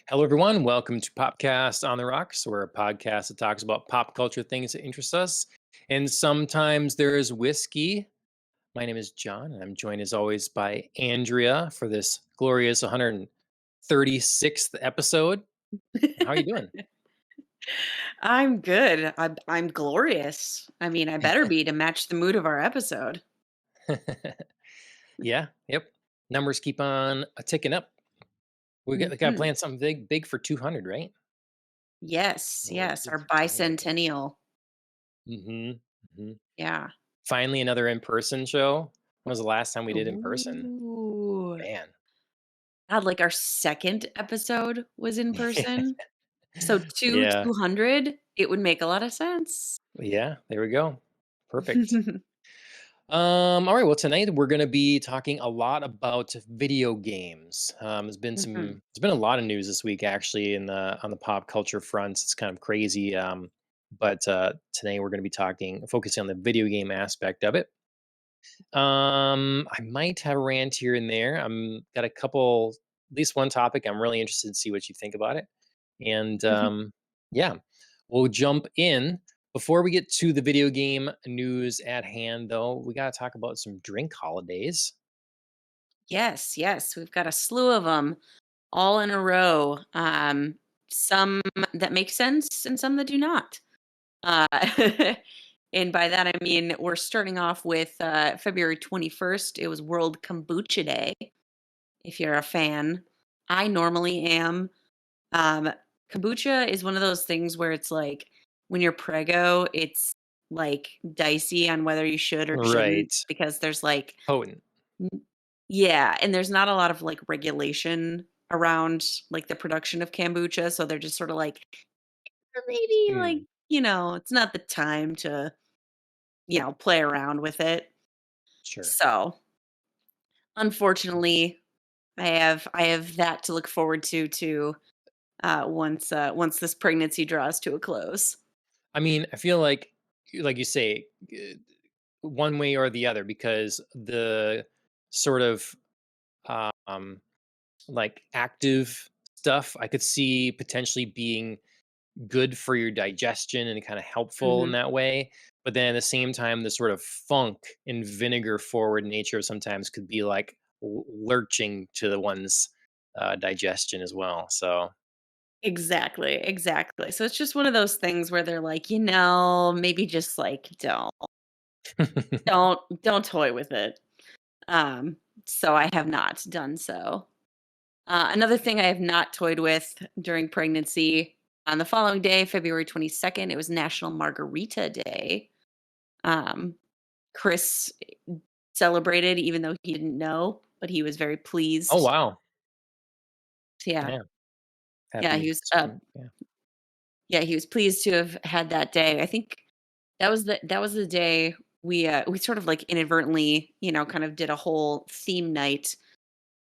Hello, everyone. Welcome to Popcast on the Rocks. We're a podcast that talks about pop culture things that interest us. And sometimes there is whiskey. My name is John, and I'm joined as always by Andrea for this glorious 136th episode. How are you doing? I'm good. I'm glorious. I mean, I better be to match the mood of our episode. Yeah, yep. Numbers keep on ticking up. We got to Mhm. plan something big for 200, right? Yes, We're yes, big our for 200. bicentennial. Mm-hmm. hmm Yeah. Finally, another in-person show. When was the last time we did in person? Ooh. Man. God, like our second episode was in person. So Yeah. 200, it would make a lot of sense. Yeah, there we go. Perfect. All right. Well, tonight we're going to be talking a lot about video games. Mhm. There's been a lot of news this week actually in the on the pop culture front. It's kind of crazy. But today we're going to be focusing on the video game aspect of it. I might have a rant here and there. I'm got a couple, at least one topic. I'm really interested to see what you think about it. And yeah, we'll jump in. Before we get to the video game news at hand, though, we got to talk about some drink holidays. Yes, yes, we've got a slew of them all in a row. Some that make sense and some that do not. Uh, and by that, I mean, we're starting off with February 21st. It was World Kombucha Day, if you're a fan. I normally am. Um, Kombucha is one of those things where it's like when you're prego, it's like dicey on whether you should or shouldn't Right. because there's like, Potent. n- yeah, and there's not a lot of like regulation around like the production of kombucha. So they're just sort of like, maybe like, Mm, it's not the time to play around with it. sure. So, unfortunately, I have that to look forward to once this pregnancy draws to a close. I mean, I feel like you say, one way or the other, because the sort of um, like active stuff I could see potentially being good for your digestion and kind of helpful in Mhm. that way. But then at the same time, the sort of funk and vinegar forward nature sometimes could be like lurching to the one's digestion as well. So, Exactly, exactly. So it's just one of those things where they're like, maybe just like don't toy with it. Um, so I have not done so. Another thing I have not toyed with during pregnancy, on the following day, February 22nd, it was National Margarita Day. Um, Chris celebrated even though he didn't know, but he was very oh pleased. wow, Yeah. yeah, Yeah, happy. Yeah, he was pleased to have had that day. I think that was the day we sort of like inadvertently, kind of did a whole theme night.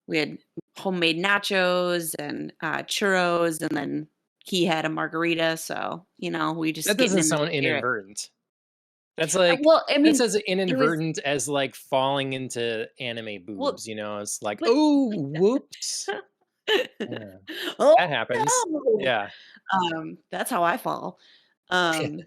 We had homemade nachos and churros, and then he had a margarita. So we that just getting doesn't in the sound spirit. inadvertent. That's like Well, I that's mean, as it was inadvertent as like falling into anime well, boobs. It's like, but oh, whoops. Yeah, oh that happens. no, Yeah. that's how I fall. Um,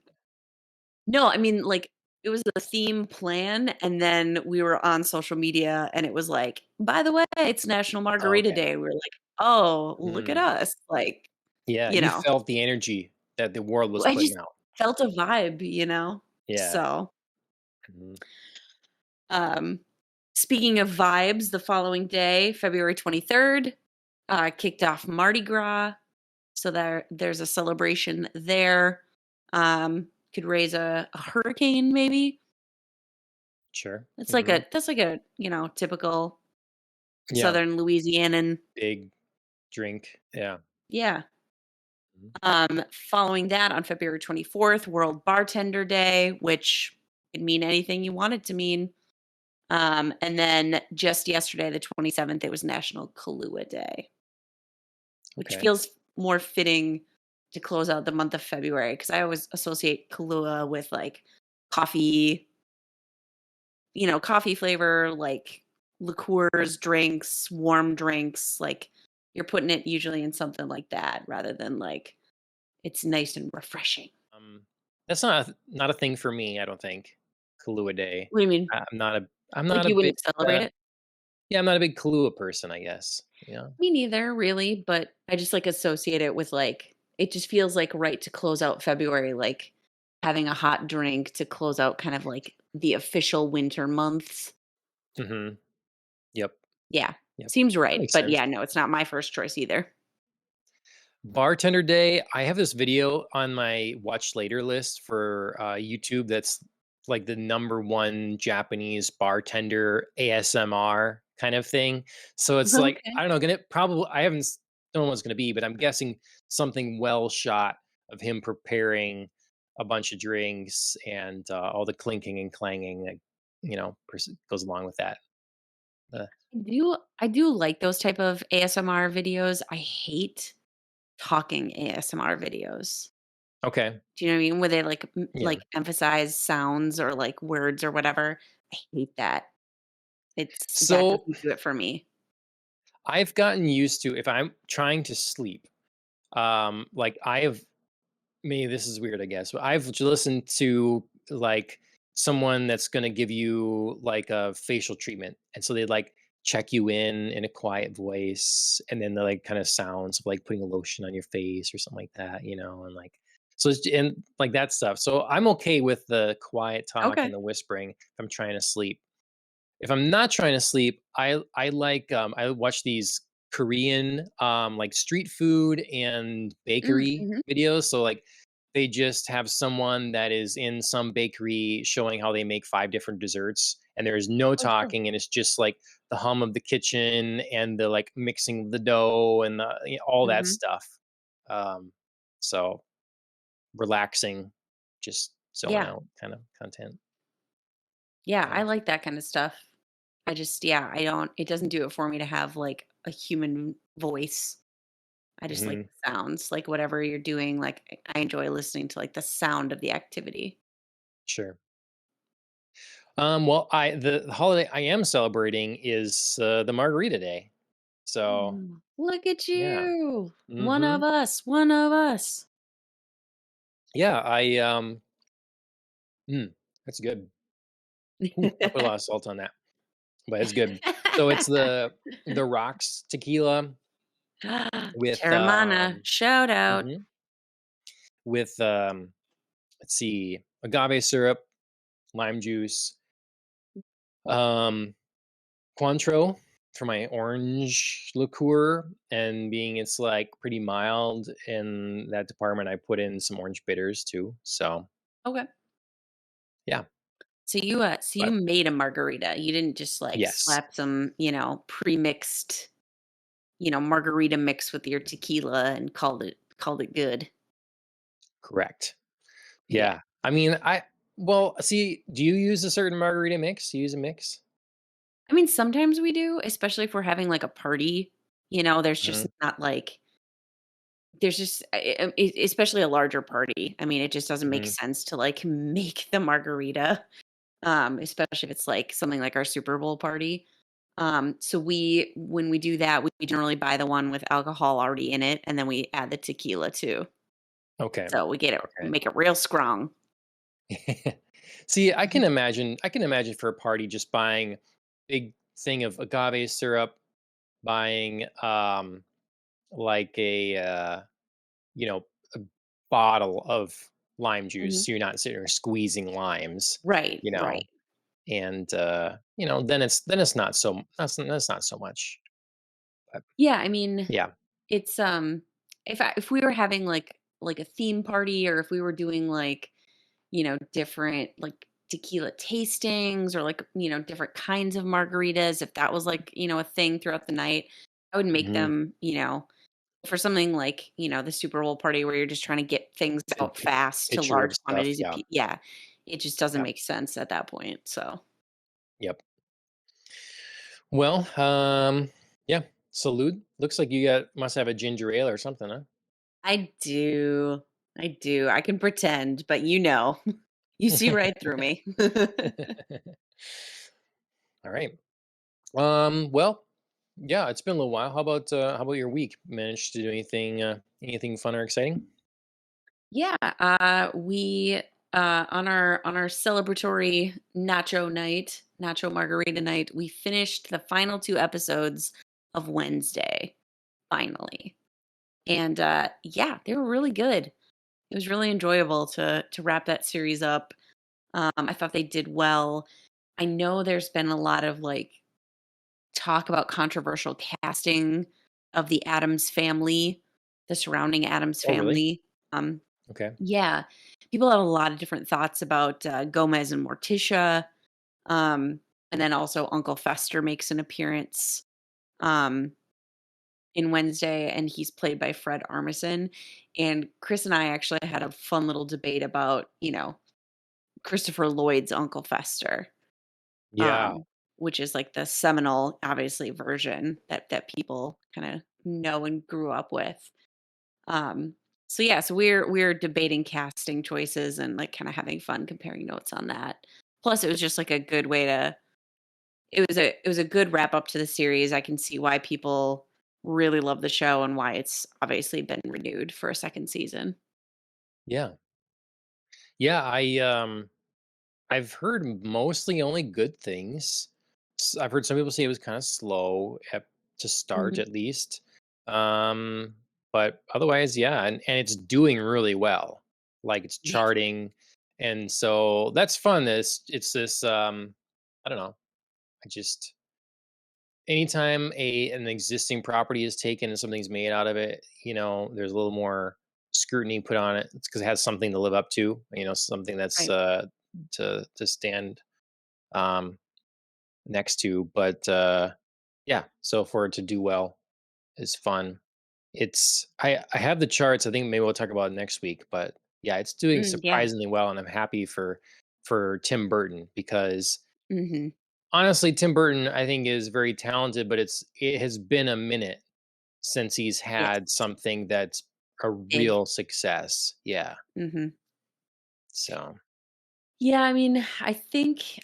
no, I mean, like, it was a theme plan, and then we were on social media, and it was like, "By the way, it's National Oh, Margarita okay. Day." We were like, "Oh, look at Mm. us." Like, Yeah, you you know, felt the energy that the world was I putting just out. felt a vibe. Yeah. So, Mhm. um, speaking of vibes, the following day, February 23rd, kicked off Mardi Gras, so there's a celebration there. Could raise a hurricane maybe. Sure. It's like Mhm. a that's like a, typical Yeah, Southern Louisianan. big drink. Yeah. Yeah. Mhm. Following that on February 24th, World Bartender Day, which could mean anything you want it to mean. And then just yesterday, the 27th, it was National Kahlua Day, which Okay. feels more fitting to close out the month of February because I always associate Kahlua with like coffee, coffee flavor, like liqueurs, drinks, warm drinks, like you're putting it usually in something like that rather than like it's nice and refreshing. Um, that's not a thing for me, I don't think. Kahlua Day. What do you mean? I'm Like not a you big wouldn't celebrate it? yeah, I'm not a big Kahlua person, I guess. Yeah. Me neither, really, but I just like associate it with like it just feels like right to close out February, like having a hot drink to close out kind of like the official winter months. Mhm. Yep. Yeah, Yep. seems That right. makes But sense. yeah, no, it's not my first choice either. Bartender Day, I have this video on my watch later list for, YouTube that's like the number 1 Japanese bartender ASMR kind of thing. So it's like, Okay. I don't know, gonna probably I haven't s don't know what it's gonna be, but I'm guessing something well shot of him preparing a bunch of drinks and, all the clinking and clanging that, goes along with that. Uh, I do like those type of ASMR videos. I hate talking ASMR videos. okay. Do you know what I mean? Where they like Yeah. like emphasize sounds or like words or whatever. I hate that. That So, doesn't do it for me. I've gotten used to if I'm trying to sleep, like I have maybe this is weird, I guess, but I've listened to like someone that's going to give you like a facial treatment. And so they like check you in a quiet voice. And then the like kind of sounds of like putting a lotion on your face or something like that, and like, so it's, and like that stuff. So I'm okay with the quiet talk Okay. and the whispering if I'm trying to sleep. If I'm not trying to sleep, I watch these Korean like street food and bakery Mhm. videos. So like they just have someone that is in some bakery showing how they make 5 different desserts and there's no Oh, sure. talking and it's just like the hum of the kitchen and the like mixing of the dough and all that Mhm. stuff. Um so relaxing, just zone Yeah. out kind of content. Yeah, Yeah. I like that kind of stuff. I just yeah, I don't it doesn't do it for me to have like a human voice. I just like Mhm. the sounds, like whatever you're doing, like I enjoy listening to like the sound of the activity. Sure. Well, the holiday I am celebrating is the Margarita Day. So Look at yeah, you. One hmm of us, one of us. yeah. That's good. Ooh, I put a lot of salt on that, but it's good. So it's the rocks tequila with Terramana, shout out. mhm, with let's see, agave syrup, lime juice, um, Cointreau for my orange liqueur, and being it's, like, pretty mild in that department, I put in some orange bitters too, so, Okay. yeah, So you but made a margarita. You didn't just like yes, slap some, pre-mixed, margarita mix with your tequila and called it good. correct. Yeah. Yeah. I mean, well, see, do you use a certain margarita mix? Do you use a mix? I mean, sometimes we do, especially if we're having like a party, there's just Mhm, not like there's just especially a larger party. I mean, it just doesn't make mhm, sense to like make the margarita. Especially if it's like something like our Super Bowl party. So when we do that, we generally buy the one with alcohol already in it, and then we add the tequila too. okay, So we get it, okay. make it real strong. See, I can imagine for a party just buying big thing of agave syrup, buying, like you know, a bottle of lime juice, Mhm. so you're not sitting there squeezing limes, Right, you know, right. and then it's that's not so much. But Yeah, I mean, yeah. it's if we were having like a theme party, or if we were doing like different like tequila tastings, or like different kinds of margaritas, if that was like a thing throughout the night, I would make Mhm. them for something like the Super Bowl party where you're just trying to get things To out fast to picture large of stuff. quantities of Yeah. people. Yeah, it just doesn't Yeah. make sense at that point. So Yep. Well, yeah. Salute. Looks like you got must have a ginger ale or something, huh? I do. I do. I can pretend, but you see right through me. All right. Well, Yeah, it's been a little while. How about your week? Managed to do anything fun or exciting? Yeah, we on our celebratory nacho margarita night, we finished the final 2 episodes of Wednesday, finally. And yeah, they were really good. It was really enjoyable to wrap that series up. I thought they did well. I know there's been a lot of like talk about controversial casting of the Adams family, the surrounding Adams Oh, really? family. Um, Okay. yeah, people have a lot of different thoughts about Gomez and Morticia, um, and then also Uncle Fester makes an appearance um, in Wednesday, and he's played by Fred Armisen. And Chris and I actually had a fun little debate about, Christopher Lloyd's Uncle Fester. Yeah. um, which is like the seminal, obviously, version that people kind of know and grew up with. Um, so yeah, so we're debating casting choices and like kind of having fun comparing notes on that. Plus, it was just like a good way to. It was a good wrap up to the series. I can see why people really love the show and why it's obviously been renewed for a second season. Yeah. Yeah, I've heard mostly only good things. I've heard some people say it was kind of slow to start Mhm. at least. But otherwise, yeah, and it's doing really well. Like it's Yeah, charting. And so that's fun. It's this I don't know. I just anytime an existing property is taken and something's made out of it, there's a little more scrutiny put on it. It's because it has something to live up to, something that's right. to stand um next to. But yeah, so for it to do well is fun. I have the charts. I think maybe we'll talk about it next week, but yeah, it's doing Yeah. surprisingly well, and I'm happy for Tim Burton because Hmm. honestly, Tim Burton, I think, is very talented, but it has been a minute since he's Yes. had something that's a Big. real success. Yeah. Hmm. So, Yeah, I mean, I think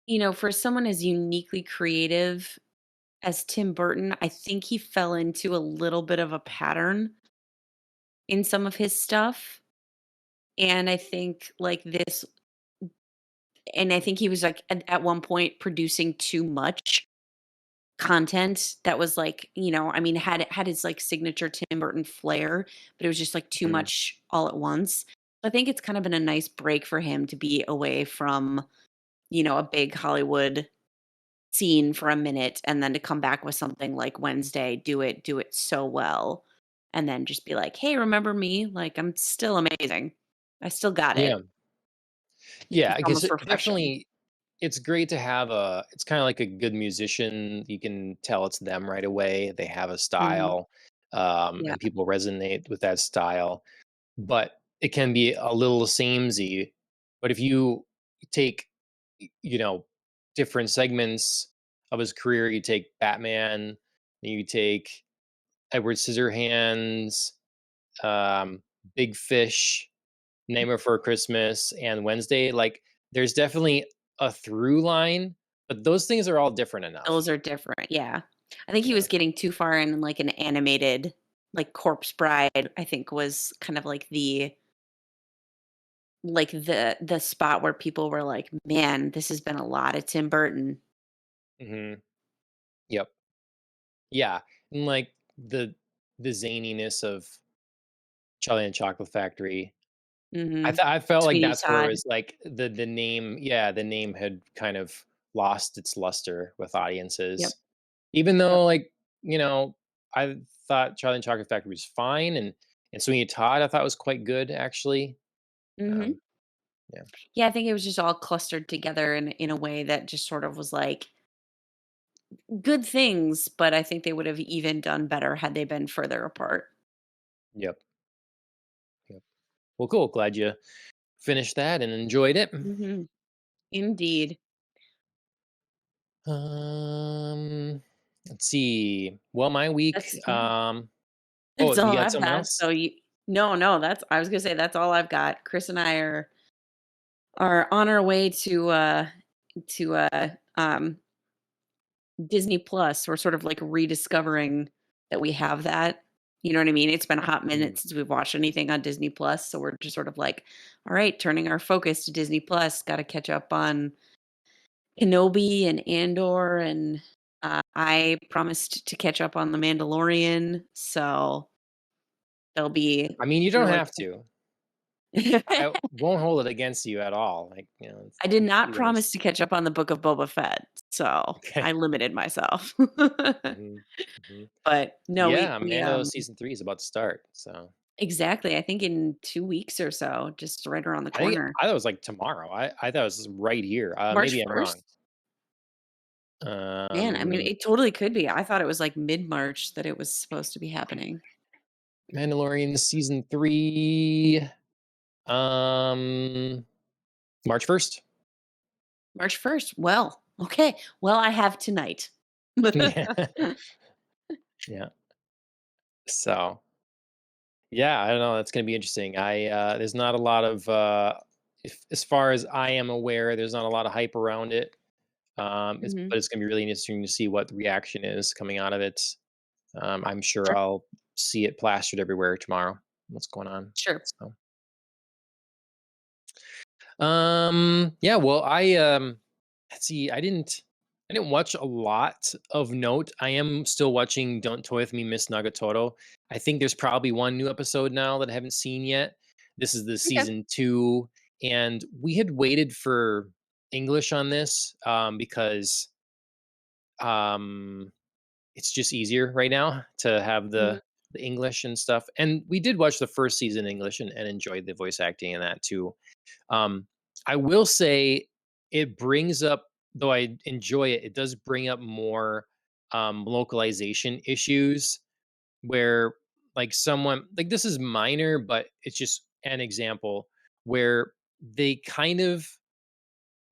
eh, for someone as uniquely creative as Tim Burton, I think he fell into a little bit of a pattern in some of his stuff. And I think like this and I think he was like at one point producing too much content that was like, I mean, had his like signature Tim Burton flair, but it was just like too mhm. much all at once. I think it's kind of been a nice break for him to be away from, a big Hollywood scene for a minute and then to come back with something like Wednesday, do it so well, and then just be like, "Hey, remember me? Like, I'm still amazing. I still got it." Yeah. Like, Yeah, it's I guess almost refreshing. it's great to have it's kind of like a good musician. You can tell it's them right away. They have a Mhm. style, Yeah. and people resonate with that style. But it can be a little samey. But if you take, you know, different segments of his career, you take Batman, you take Edward Scissorhands, um, Big Fish, Nightmare Before Christmas, and Wednesday. Like, there's definitely a through line, but those things are all different enough. Those are different, yeah. I think he Yeah. was getting too far in, like, an animated like, Corpse Bride, I think was kind of the spot where people were like, "Man, this has been a lot of Tim Burton." Hmm. Yep. Yeah. And like the zaniness of Charlie and Chocolate Factory. Mhm. I felt like Sweeney that's where it Todd. was like the name, yeah, the name had kind of lost its luster with Yep, audiences. Even yep. though, like, I thought Charlie and Chocolate Factory was fine, and Sweeney Todd I thought was quite good actually. Mhm. Um, yeah. Yeah, I think it was just all clustered together in a way that just sort of was like good things, but I think they would have even done better had they been further apart. Yep. Yep. Well, cool. Glad you finished that and enjoyed it. Mhm. Indeed. Let's see. Well, my week. That's Oh, that's you all got I've something got. else? So you No, no, that's I was gonna say that's all I've got. Chris and I are on our way to Disney Plus, we're sort of like rediscovering that we have that. You know what I mean? It's been a hot minute Mm. since we've watched anything on Disney Plus, so we're just sort of like, all right, turning our focus to Disney Plus. Got to catch up on Kenobi and Andor, and I promised to catch up on The Mandalorian, so there'll be I mean, you don't really. have to. I won't hold it against you at all. Like, it's I did not completely promise honest. to catch up on the Book of Boba Fett, so Okay. I limited myself. Mhm, mhm. But no, Yeah, we Mando season 3 is about to start, so exactly, I think in 2 weeks or so, just right around the corner. I thought it was, like, tomorrow. I thought it was right here. March Maybe I'm wrong. 1st? Man, I mean, Um, it totally could be. I thought it was, like, mid-March that it was supposed to be happening. Mandalorian season 3, um, March 1st. March 1st. Well, okay. Well, I have tonight. Yeah, yeah. So, yeah, I don't know, that's gonna be interesting. There's not a lot of, if as far as I am aware, there's not a lot of hype around it. Mhm. But it's gonna be really interesting to see what the reaction is coming out of it. I'm sure Sure, I'll see it plastered everywhere tomorrow. What's going on? sure. So, yeah. Well, let's see. I didn't watch a lot of note. I am still watching Don't Toy with Me, Miss Nagatoro. I think there's probably one new episode now that I haven't seen yet. This is the Okay. season 2, and we had waited for English on this because um it's just easier right now to have Mhm. the English and stuff. And we did watch the first season in English and enjoyed the voice acting in that too. Um, I will say it brings up, though I enjoy it, it does bring up more localization issues where like someone like this is minor, but it's just an example where they kind of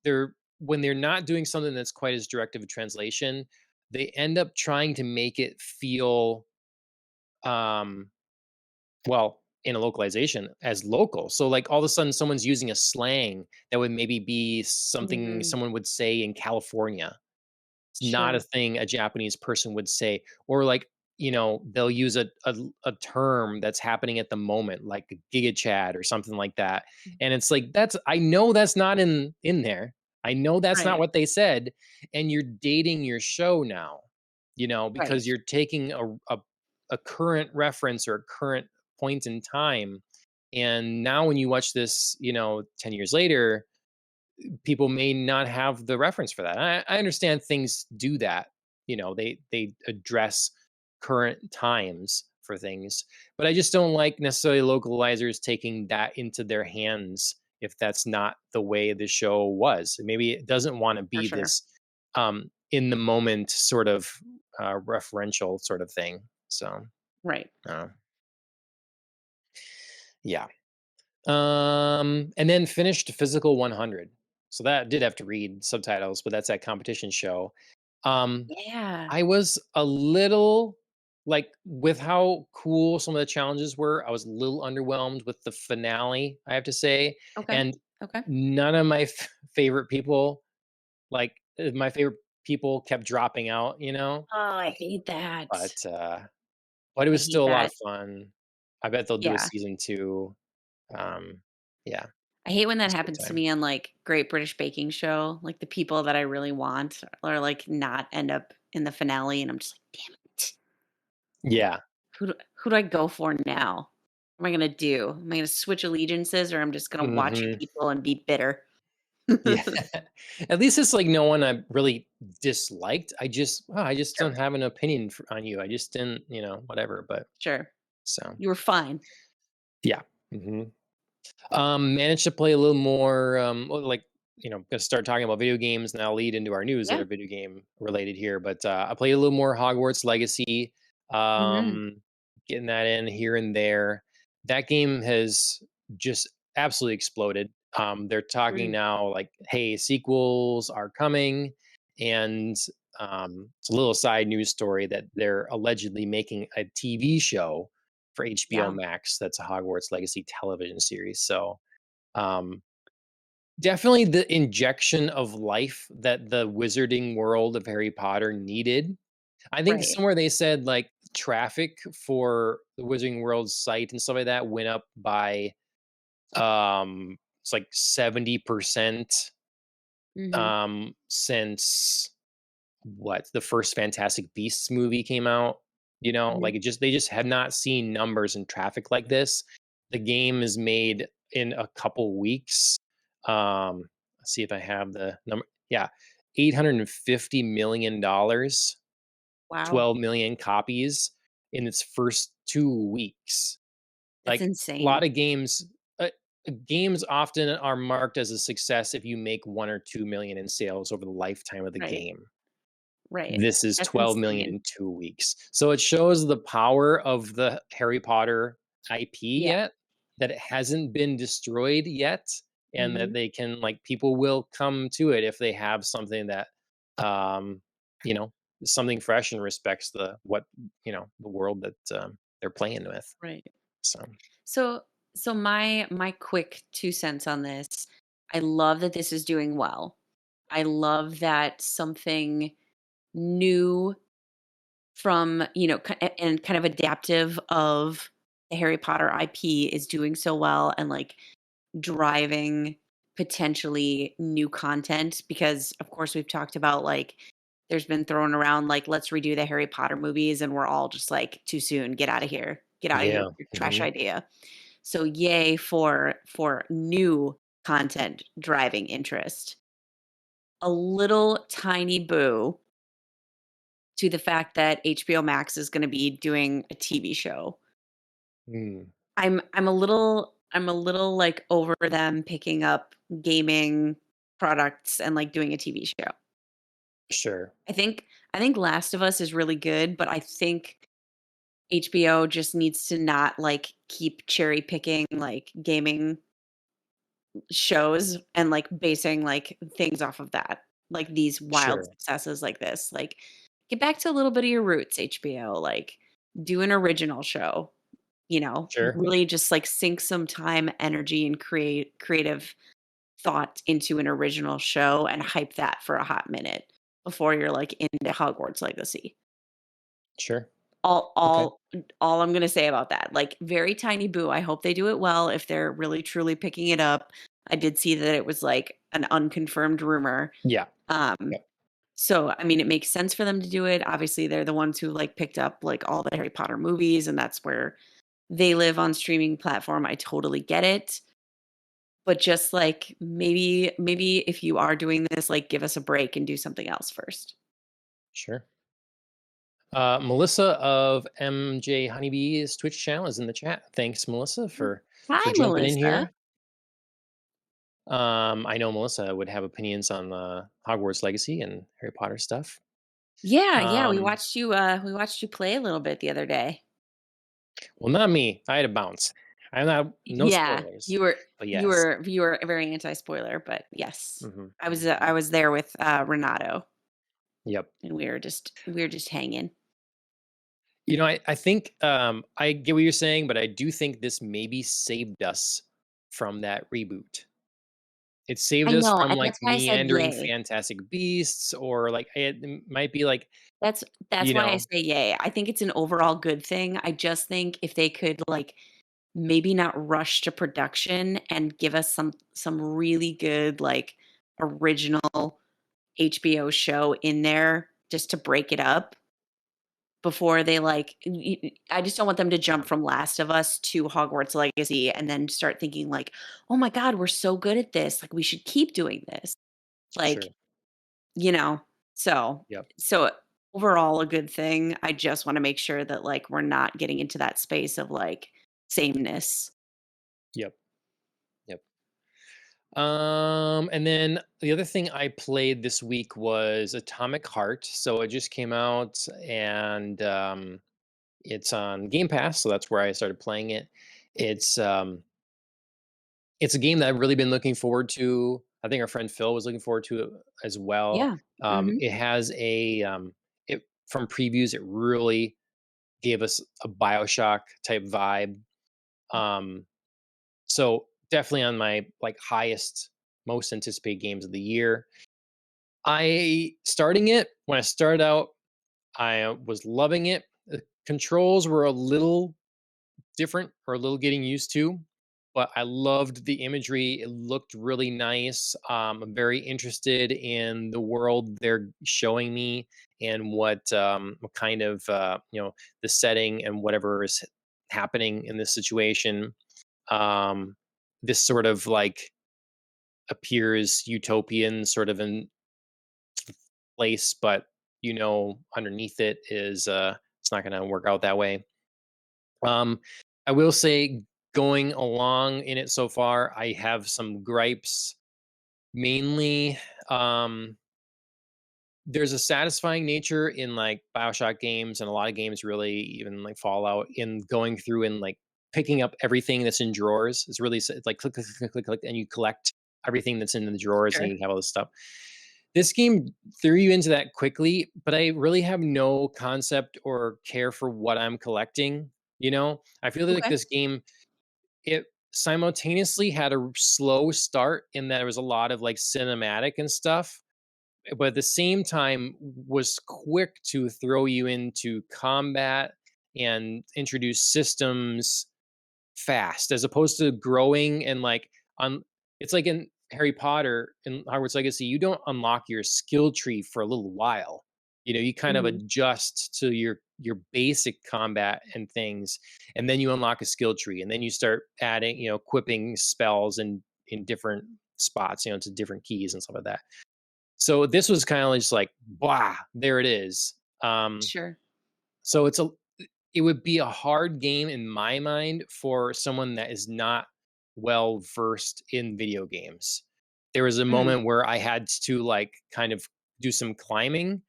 they're when they're not doing something that's quite as direct of a translation, they end up trying to make it feel um well in a localization as local. So like all of a sudden someone's using a slang that would maybe be something Mm, someone would say in California. It's not a sure. thing a Japanese person would say, or like, they'll use a term that's happening at the moment, like a giga chat or something like that. And it's like I know that's not in there. I know that's not Right, what they said, and you're dating your show now, because right. you're taking a current reference or a current point in time. And now when you watch this, 10 years later, people may not have the reference for that. I understand things do that. They address current times for things, but I just don't like necessarily localizers taking that into their hands if that's not the way the show was. Maybe it doesn't want to For be sure. this in the moment sort of referential sort of thing. So Right. uh, yeah. And then finished Physical 100. So that did have to read subtitles, but that's that competition show. Um, Yeah. I was a little like with how cool some of the challenges were, I was a little underwhelmed with the finale, I have to say. Okay. And Okay. none of my favorite people, my favorite people kept dropping out, Oh, I hate that. but it I was hate still a lot that. of fun. I bet they'll do a Yeah. season 2. Yeah, I hate when that it's a good happens to time. me on, like, Great British Baking Show, like, the people that I really want are, like, not end up in the finale, and I'm just like, "Damn it. Like, Yeah. who do I go for now? What am I gonna do? Am I gonna switch allegiances, or I'm just gonna watch Mhm. people and be bitter?" Yeah. At least it's like no one I really disliked. I just don't Sure, have an opinion on you. I just didn't, whatever. But sure. so You were fine. yeah. Mhm. Managed to play a little more. Like gonna start talking about video games, and I'll lead into our news that Yeah. are video game related here. But I played a little more Hogwarts Legacy. Mhm. Um, Getting that in here and there. That game has just absolutely exploded. They're talking Mm. now like, hey, sequels are coming, and it's a little side news story that they're allegedly making a TV show for HBO Yeah. Max that's a Hogwarts Legacy television series. So, um, definitely the injection of life that the wizarding world of Harry Potter needed. I think Right. somewhere they said, like, traffic for the Wizarding World site and stuff like that went up by, it's like 70%, Mhm. since what, the first Fantastic Beasts movie came out, Mhm. like, they just have not seen numbers and traffic like this. The game is made in a couple weeks. Let's see if I have the number. Yeah, $850 million, Wow. 12 million copies in its first 2 weeks. That's Like, a lot insane. of games often are marked as a success if you make 1 or 2 million in sales over the lifetime of the Right. game. Right. This is That's 12 million insane. in 2 weeks. So it shows the power of the Harry Potter IP Yeah. yet, that it hasn't been destroyed yet, and that Mhm. they can, like, people will come to it if they have something that, um, you know, something fresh and respects the world that, they're playing with. Right. So, So my quick 2 cents on this, I love that this is doing well. I love that something new from, and kind of adaptive of the Harry Potter IP is doing so well and, like, driving potentially new content because, of course, we've talked about, like, there's been thrown around, like, "Let's redo the Harry Potter movies," and we're all just like, "Too soon. Get out of here. Get out of here yeah, with your trash mhm, idea." So yay for new content driving interest. A little tiny boo to the fact that HBO Max is gonna be doing a TV show. mm, I'm a little, like, over them picking up gaming products and, like, doing a TV show. sure, I think I think Last of Us is really good, but I think HBO just needs to not, like, keep cherry picking, like, gaming shows and, like, basing, like, things off of that, like, these wild sure, successes like this, like, get back to a little bit of your roots, HBO, like, do an original show, sure, really just, like, sink some time, energy, and creative thought into an original show and hype that for a hot minute before you're, like, into Hogwarts Legacy. sure, All okay, all all I'm gonna say about that, like, very tiny boo, I hope they do it well if they're really truly picking it up. I did see that it was, like, an unconfirmed rumor. yeah, Um, yep, so, I mean, it makes sense for them to do it. Obviously, they're the ones who, like, picked up, like, all the Harry Potter movies, and that's where they live on streaming platform. I totally get it. But just, like, maybe if you are doing this, like, give us a break and do something else first. sure. Melissa of MJHoneybee's Twitch channel is in the chat. Thanks, Melissa, for Hi, jumping in Melissa. here. I know Melissa would have opinions on Hogwarts Legacy and Harry Potter stuff. Yeah, yeah, Um, we watched you play a little bit the other day. well, not me. I had to bounce. I'm not. No Yeah, spoilers, you were but you yes. were you were very anti-spoiler, but yes. Hmm. I was there with, Renato, Yep. and we were just hanging. I think I get what you're saying, but I do think this maybe saved us from that reboot. It saved I us know, from, and like, that's why I said meandering yay. Fantastic Beasts, or, like, it might be, like, That's that's you why I know say yay. I think it's an overall good thing. I just think if they could, like, maybe not rush to production and give us some really good, like, original HBO show in there just to break it up before they, like I just don't want them to jump Yeah, from Last of Us to Hogwarts Legacy and then start thinking like, "Oh my god, we're so good at this. Like, we should keep doing this." Like, sure. you know? So Yep, so overall a good thing. I just wanna make sure that, like, we're not getting into that space of, like, sameness. yep, yep. And then the other thing I played this week was Atomic Heart. So it just came out, and it's on Game Pass, so that's where I started playing it. It's um it's a game that I've really been looking forward to. I think our friend Phil was looking forward to it as well. Yeah. Mhm. It has it from previews, it really gave us a BioShock type vibe. Um, so definitely on my, like, highest. most anticipated games of the year. I starting it when I started out, I was loving it. The controls were a little different or a little getting used to, but I loved the imagery. It looked really nice. I'm very interested in the world they're showing me and what kind of the setting and whatever is happening in this situation. Um, this sort of like appears utopian, sort of in place, but underneath it is it's not going to work out that way. Um, I will say, going along in it so far, I have some gripes. Mainly, um, there's a satisfying nature in like Bioshock games and a lot of games, really, even like Fallout, in going through and like picking up everything that's in drawers. It's like click, click, click, click, click, and you collect everything that's in the drawers and Sure. you have all this stuff. This game threw you into that quickly, but I really have no concept or care for what I'm collecting. I feel like Okay. this game, it simultaneously had a slow start in that there was a lot of like cinematic and stuff, but at the same time was quick to throw you into combat and introduce systems fast, as opposed to growing and like on it's like in Harry Potter and Hogwarts Legacy, you don't unlock your skill tree for a little while. You kind of Hmm. adjust to your basic combat and things, and then you unlock a skill tree, and then you start adding, equipping spells in different spots, to different keys and stuff like that. So this was kind of just like, wow, there it is. Sure. So it would be a hard game in my mind for someone that is not well versed in video games. There was a Mm. moment where I had to like kind of do some climbing,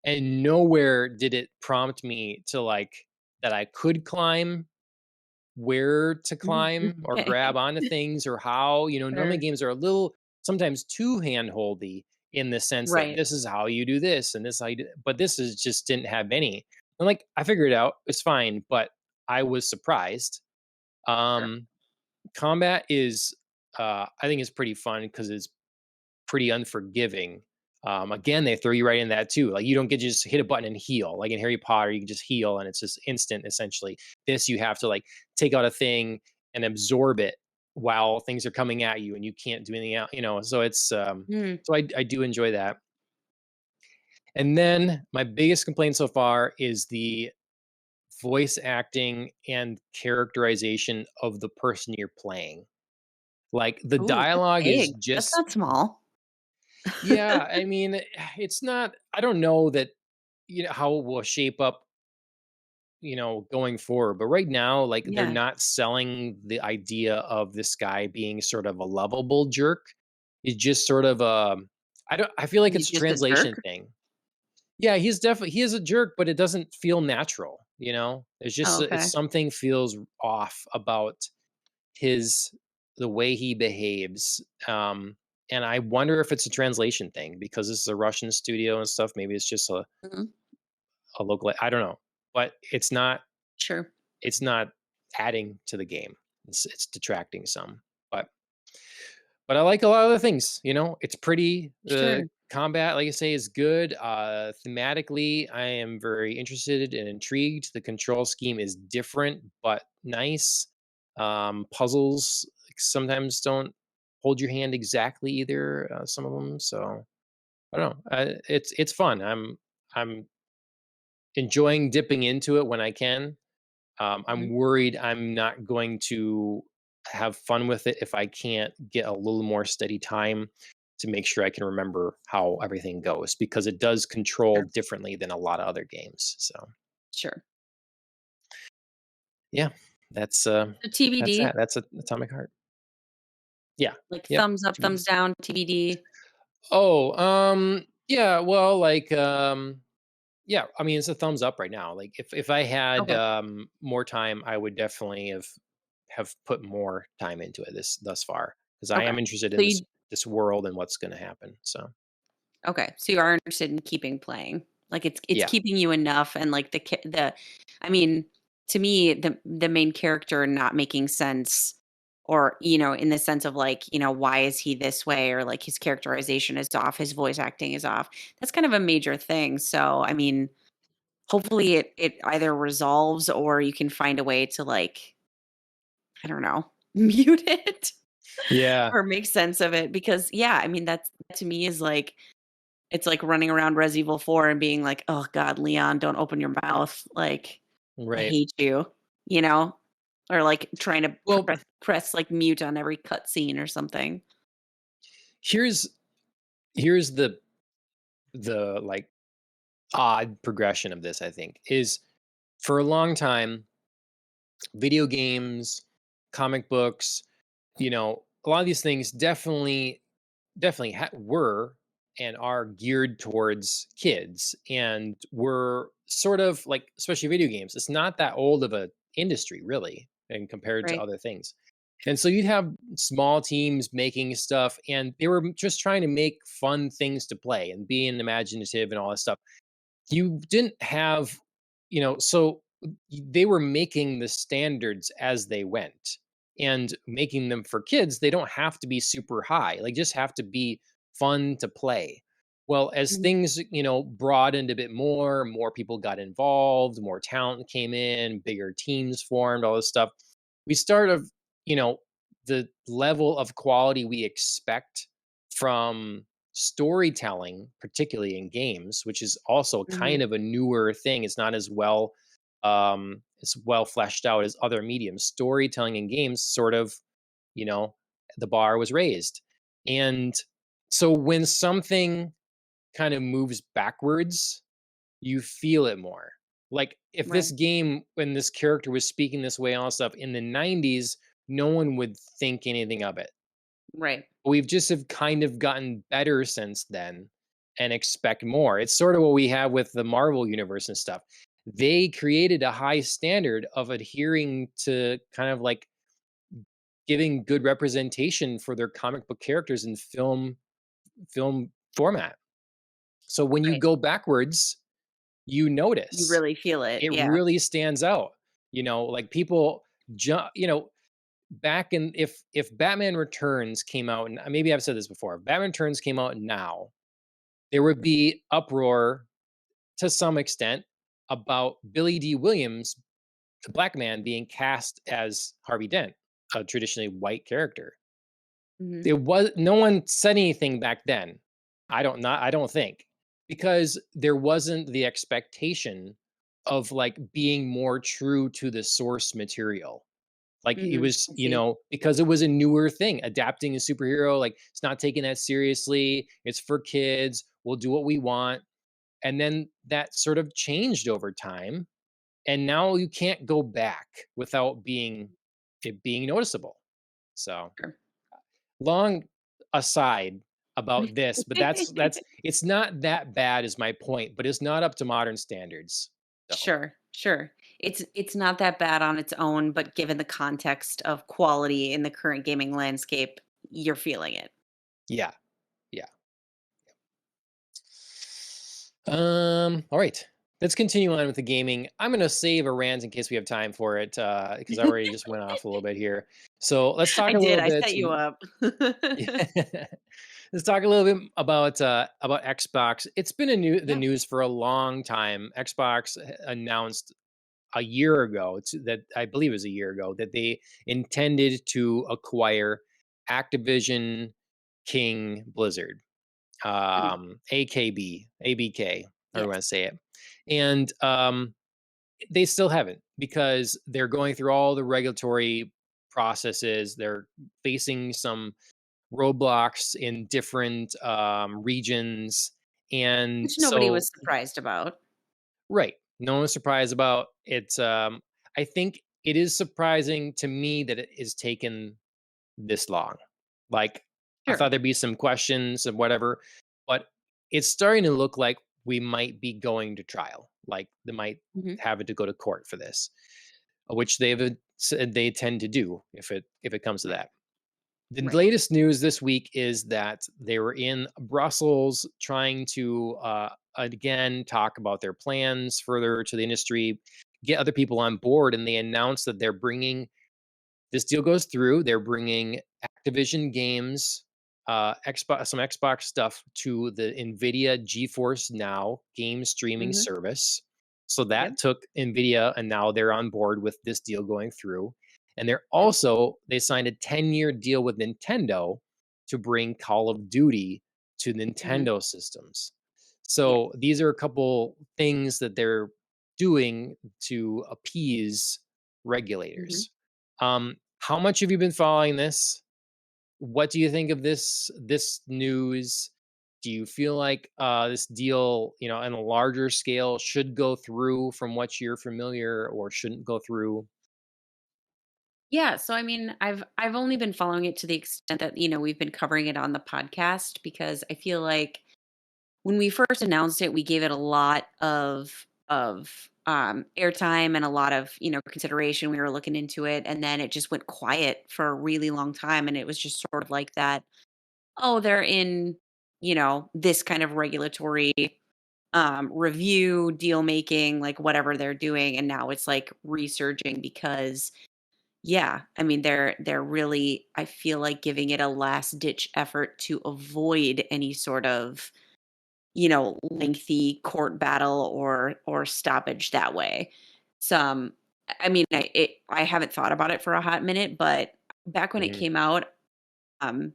and nowhere did it prompt me to like that I could climb, where to climb or Okay. grab onto things or how. Normally Sure. games are a little sometimes too handholdy in the sense that Right. this is how you do this and this is how you do, but this is just didn't have any. And like I figured it out, it's fine, but I was surprised. Sure. Combat is I think it's pretty fun because it's pretty unforgiving. Again, they throw you right in that too. Like you don't get to just hit a button and heal. Like in Harry Potter, you can just heal and it's just instant essentially. This you have to like take out a thing and absorb it while things are coming at you and you can't do anything else. So it's Mm. so I do enjoy that. And then my biggest complaint so far is the voice acting and characterization of the person you're playing. Like the Ooh, that's dialogue is big. That's just not small. yeah, I mean, it's not I don't know that how it will shape up, going forward. But right now, like they're Yeah. not selling the idea of this guy being sort of a lovable jerk. He's just sort of I feel like He's it's a just a translation jerk? thing. Yeah, he is a jerk, but it doesn't feel natural. There's Oh, just it's okay. something feels off about his the way he behaves. And I wonder if it's a translation thing because this is a Russian studio and stuff. Maybe it's just Mhm. a local. I don't know, but Sure. it's not adding to the game. It's detracting some. But I like a lot of the things. It's pretty. The Sure. combat, like I say, is good. Thematically, I am very interested and intrigued. The control scheme is different but nice. Puzzles sometimes don't hold your hand exactly either. Some of them, so I don't know. It's fun. I'm enjoying dipping into it when I can. I'm Mhm. worried I'm not going to have fun with it if I can't get a little more steady time to make sure I can remember how everything goes because it does control Sure. differently than a lot of other games. So Sure. yeah, that's So that's TBD, that. That's Atomic Heart. Yeah. like Yep. thumbs up, TBD. thumbs down, TBD. Oh, yeah. Well, like, yeah. I mean, it's a thumbs up right now. Like, if I had Okay. more time, I would definitely have put more time into it this thus far because I Okay. am interested So in this you this world and what's going to happen. So okay, so you are interested in keeping playing. Like it's yeah, keeping you enough and like the I mean, to me, the main character not making sense or, in the sense of like, why is he this way, or like his characterization is off, his voice acting is off. That's kind of a major thing. So, I mean, hopefully it either resolves or you can find a way to like, I don't know, mute it Yeah, or make sense of it because yeah, I mean that's to me is like it's like running around Res Evil 4 and being like, "Oh god, Leon, don't open your mouth. Like, I right. hate you." You know? Or like trying to Well, press like mute on every cutscene or something. here's here's the like odd progression of this, I think, is for a long time, video games, comic books, a lot of these things definitely were and are geared towards kids, and were sort of like, especially video games, it's not that old of a industry really, and compared to Right. other things. And so you'd have small teams making stuff, and they were just trying to make fun things to play and being imaginative and all that stuff. You didn't have, so they were making the standards as they went, and making them for kids. They don't have to be super high, like just have to be fun to play. Well, as Mhm. things, broadened a bit more people got involved, more talent came in, bigger teams formed, all this stuff. We start of, you know, the level of quality we expect from storytelling, particularly in games, which is also kind Mhm. of a newer thing. It's not as well fleshed out as other mediums. Storytelling in games sort of, you know, the bar was raised. And so when something kind of moves backwards, you feel it more. Like if this Right. game, when this character was speaking this way and all that stuff in the 90s, no one would think anything of it. Right. We've just have kind of gotten better since then and expect more. It's sort of what we have with the Marvel universe and stuff. They created a high standard of adhering to kind of like giving good representation for their comic book characters in film format. So when you Right. go backwards, you You notice really feel it. it Yeah. really stands out. Like people jump, back in, if Batman Returns came out, and maybe I've said this before, if Batman Returns came out now, there would be uproar to some extent about Billy D. Williams, the black man, being cast as Harvey Dent, a traditionally white character. Mhm. It was no one said anything back then. I don't think, because there wasn't the expectation of like being more true to the source material. Like it Mhm. was, I see. because it was a newer thing, adapting a superhero. Like it's not taking that seriously. It's for kids. We'll do what we want. And then that sort of changed over time. And now you can't go back without it being noticeable. So Sure. long aside about this, but that's it's not that bad is my point, but it's not up to modern standards. So Sure, sure. It's not that bad on its own, but given the context of quality in the current gaming landscape, you're feeling it. yeah, yeah. All right. Let's continue on with the gaming. I'm gonna save a rant in case we have time for it, because I already just went off a little bit here. So let's I talk a did, little I bit. set you up. Let's talk a little bit about Xbox. It's been the Yeah. news for a long time. Xbox announced a year ago, that I believe it was a year ago, that they intended to acquire Activision King Blizzard, Mm. AKB, ABK, however you Yes. want to say it. And they still haven't, because they're going through all the regulatory processes. They're facing some roadblocks in different regions. And Which nobody so, was surprised about. right, no one's surprised about it. I think it is surprising to me that it has taken this long. Like, I thought Sure. there'd be some questions and whatever, but it's starting to look like we might be going to trial. Like they might Mhm. have it to go to court for this, which said they tend to do if it comes to Right. that. The Right. latest news this week is that they were in Brussels trying to again talk about their plans further to the industry, get other people on board, and they announced that they're bringing this deal goes through. They're bringing Activision games, Xbox, some Xbox stuff to the Nvidia GeForce Now game streaming Mhm. service. So Yep. that took Nvidia, and now they're on board with this deal going through. And Yep. they signed a 10-year deal with Nintendo to bring Call of Duty to Mhm. Nintendo systems. Yeah. So these are a couple things that they're doing to appease Mhm. regulators. How much have you been following this? What do you think of this news? Do you feel like this deal, on a larger scale, should go through from what you're familiar, or shouldn't go through? Yeah, so I mean, I've only been following it to the extent that, we've been covering it on the podcast because I feel like when we first announced it, we gave it a lot of airtime and a lot of, consideration. We were looking into it, and then it just went quiet for a really long time, and it was just sort of like that, oh, they're in, this kind of regulatory review, deal making, like whatever they're doing, and now it's like resurging because yeah, I mean they're really, I feel like, giving it a last ditch effort to avoid any sort of, lengthy court battle or stoppage that way. Some I mean I haven't thought about it for a hot minute, but back when it Mhm. came out, um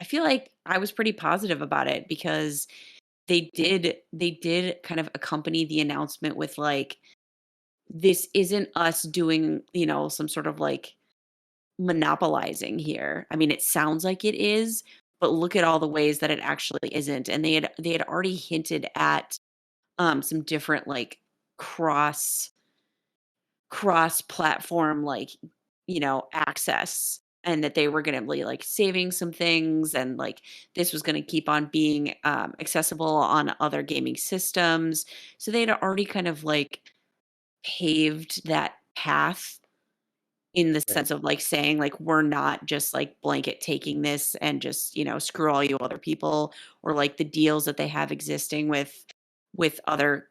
I feel like I was pretty positive about it because they did kind of accompany the announcement with like, this isn't us doing, some sort of like monopolizing here. I mean, it sounds like it is, but look at all the ways that it actually isn't. And they had already hinted at some different like cross cross platform, like, access, and that they were going to be like saving some things, and like this was going to keep on being accessible on other gaming systems. So they had already kind of like paved that path in the Right. sense of, like, saying, like, "We're not just, like, blanket taking this and just, screw all you other people," or, like, the deals that they have existing with other,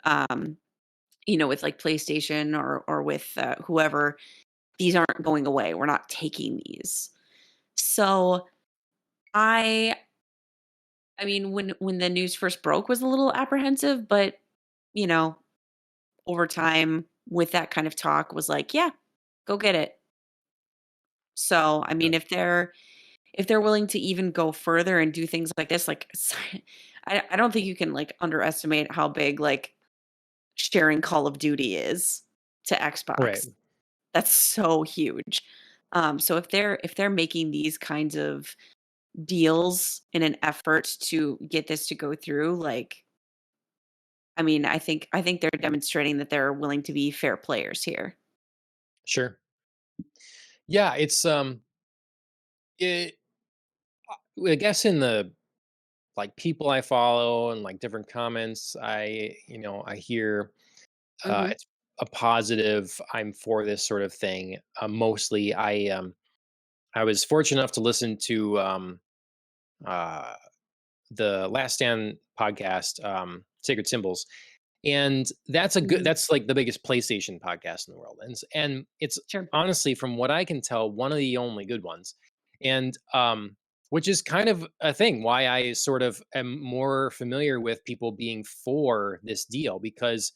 with, like, PlayStation or with, whoever. These aren't going away. We're not taking these. So, I I mean, when the news first broke, was a little apprehensive, but, you know, over time with that kind of talk was like, "Yeah, go get it." So, I Yeah. mean, if they're willing to even go further and do things like this, like, I don't think you can, like, underestimate how big, like, sharing Call of Duty is to Right. Xbox. That's so huge. So if they're making these kinds of deals in an effort to get this to go through, like, I mean, I think they're demonstrating that they're willing to be fair players here. Sure. Yeah, it I guess in the like people I follow and like different comments, I hear Mhm, it's a positive. I'm for this sort of thing. Mostly, I was fortunate enough to listen to uh, the Last Stand podcast, Sacred Symbols, and mhm. that's like the biggest PlayStation podcast in the world, and it's Sure. honestly, from what I can tell, one of the only good ones, and which is kind of a thing why I sort of am more familiar with people being for this deal, because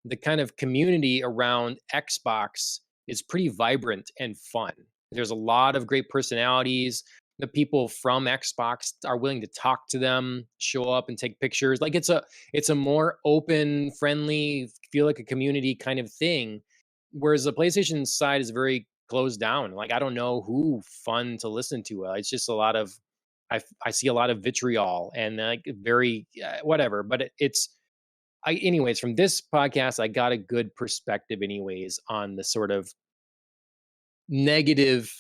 the kind of community around Xbox is pretty vibrant and fun. There's a lot of great personalities. The people from Xbox are willing to talk to them, show up and take pictures. Like it's a more open, friendly, feel like a community kind of thing. Whereas the PlayStation side is very closed down. Like I don't know who fun to listen to. It's just a lot of I see a lot of vitriol and like very whatever. But anyways, from this podcast, I got a good perspective, anyways, on the sort of negative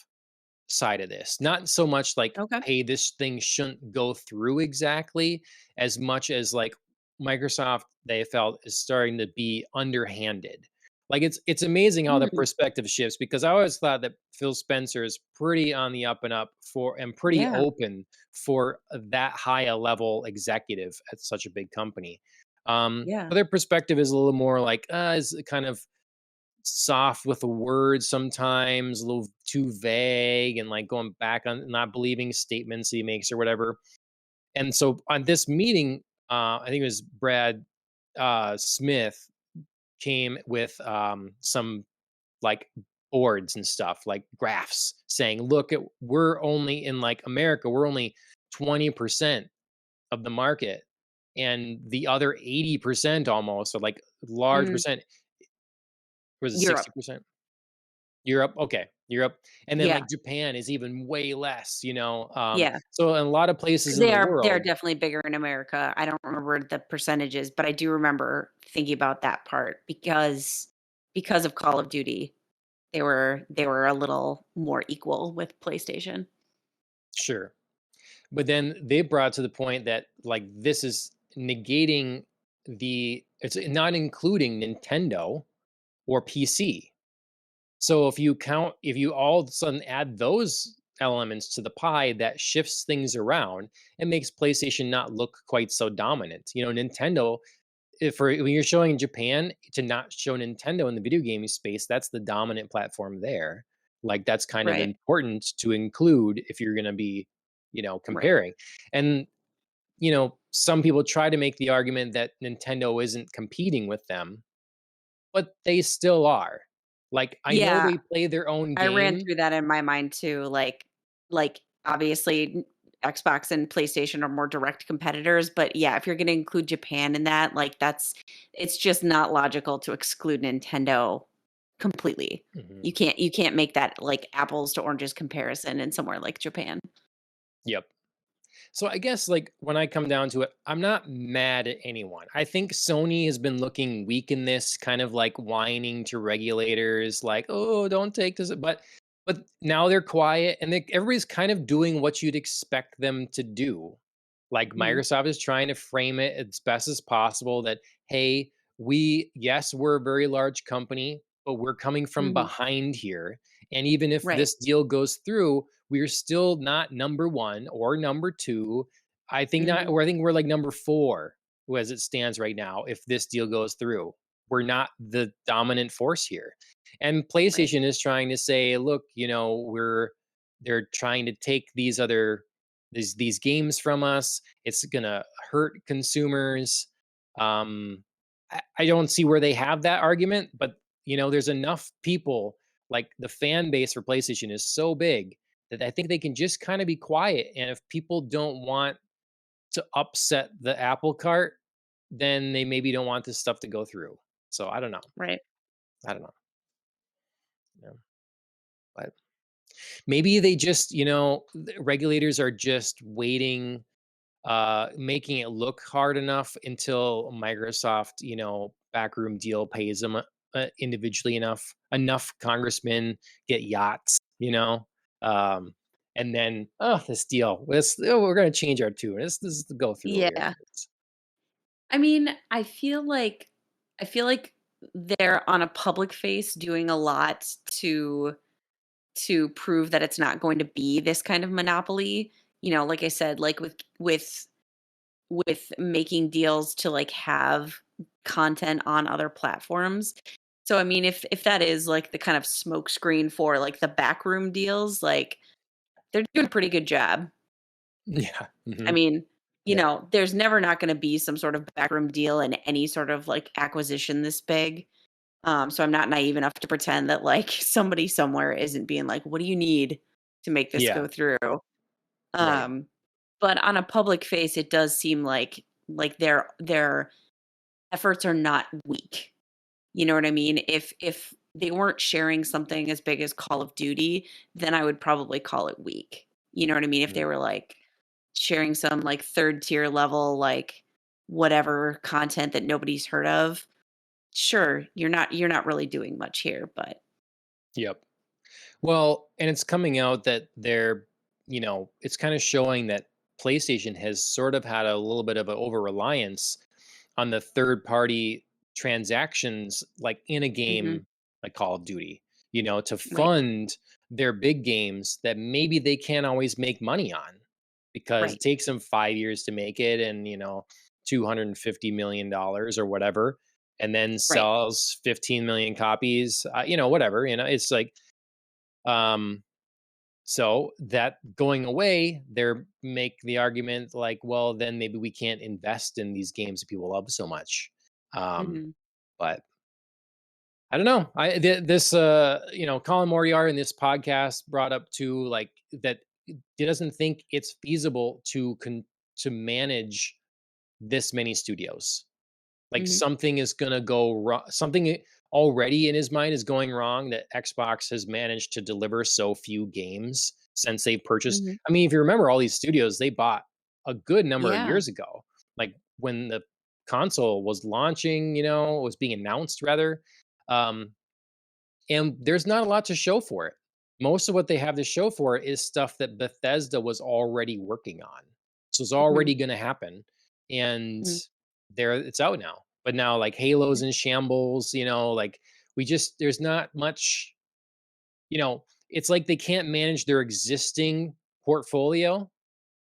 side of this. Not so much like, Okay. hey, this thing shouldn't go through exactly, as much as like Microsoft, they felt, is starting to be underhanded. Like it's amazing how the Mm, perspective shifts, because I always thought that Phil Spencer is pretty on the up and up for and pretty yeah. open for that high a level executive at such a big company. Yeah. But their perspective is a little more like is kind of soft with the words sometimes, a little too vague, and like going back on not believing statements he makes or whatever. And so on this meeting, I think it was Brad Smith came with some like boards and stuff, like graphs saying, look, we're only in like America, we're only 20% of the market. And the other 80% almost, or like large Mm, percent, was it Europe. 60%? Europe, okay, Europe. And then Yeah. like Japan is even way less, you know. Yeah. So in a lot of places in the They are world, definitely bigger in America. I don't remember the percentages, but I do remember thinking about that part because of Call of Duty. They were a little more equal with PlayStation. sure. But then they brought to the point that like this is negating it's not including Nintendo or PC. So if you all of a sudden add those elements to the pie, that shifts things around and makes PlayStation not look quite so dominant. You know, Nintendo, if for when you're showing Japan to not show Nintendo in the video gaming space, that's the dominant platform there. Like that's kind of Right. important to include if you're going to be, you know, Right. comparing. And you know, some people try to make the argument that Nintendo isn't competing with them, but they still are. Like I know Yeah, they play their own I ran game. through that in my mind too, like, obviously, Xbox and PlayStation are more direct competitors, but yeah, if you're gonna include Japan in that, like, it's just not logical to exclude Nintendo completely. Mhm. You can't make that, like, apples to oranges comparison in somewhere like Japan. Yep. So I guess like when I come down to it, I'm not mad at anyone. I think Sony has been looking weak in this, kind of like whining to regulators, like, "Oh, don't take this." But now they're quiet, and everybody's kind of doing what you'd expect them to do. Like Mhm, Microsoft is trying to frame it as best as possible that, hey, yes, we're a very large company, but we're coming from mhm, behind here. And even if right, this deal goes through, we're still not number one or number two. I think not, mhm, or I think we're like number four as it stands right now. If this deal goes through, we're not the dominant force here. And right, PlayStation is trying to say, look, you know, they're trying to take these games from us. It's gonna hurt consumers. Um, I don't see where they have that argument, but you know, there's enough people, like the fan base for PlayStation is so big that I think they can just kind of be quiet. And if people don't want to upset the apple cart, then they maybe don't want this stuff to go through. So I don't know. right. I don't know. Yeah. But maybe they just, you know, the regulators are just waiting, making it look hard enough until Microsoft, you know, backroom deal pays them individually enough congressmen get yachts, you know, um, and then this deal, we're going to change our tune. This is the go through here. Yeah. I mean, I feel like they're on a public face doing a lot to prove that it's not going to be this kind of monopoly. You know, like I said, like with making deals to like have content on other platforms. So I mean, if that is like the kind of smokescreen for like the backroom deals, like they're doing a pretty good job. Yeah. I Hmm. mean, Yeah. there's never not going to be some sort of backroom deal in any sort of like acquisition this big. So I'm not naive enough to pretend that like somebody somewhere isn't being like, "What do you need to make this Yeah. go through?" Right. Um, but on a public face, it does seem like their efforts are not weak. You know what I mean? If they weren't sharing something as big as Call of Duty, then I would probably call it weak. You know what I mean? If they Mhm. were like sharing some like third tier level like whatever content that nobody's heard of, sure, you're not really doing much here, but Yep. Well, and it's coming out that they're, you know, it's kind of showing that PlayStation has sort of had a little bit of an over reliance on the third party transactions, like in a mhm, game like Call of Duty, you know, to right, fund their big games that maybe they can't always make money on because it right, takes them 5 years to make it and, you know, $250 million or whatever. and then Right. sells 15 million copies, whatever, it's like, um, so that going away, they're make the argument like, well, then maybe we can't invest in these games that people love so much. Um, Mhm. but I don't know. This Colin Moriarty in this podcast brought up too, like that he doesn't think it's feasible to manage this many studios. Like Mhm. something is gonna go wrong. Already in his mind is going wrong that Xbox has managed to deliver so few games since they purchased. Mhm. I mean, if you remember all these studios they bought a good number of Yeah. years ago, like when the console was launching, was being announced rather. Um, and there's not a lot to show for it. Most of what they have to show for it is stuff that Bethesda was already working on. So it's Mhm. already going to happen. And Mhm. there it's out now. But now like Halo's in shambles, like there's not much, it's like they can't manage their existing portfolio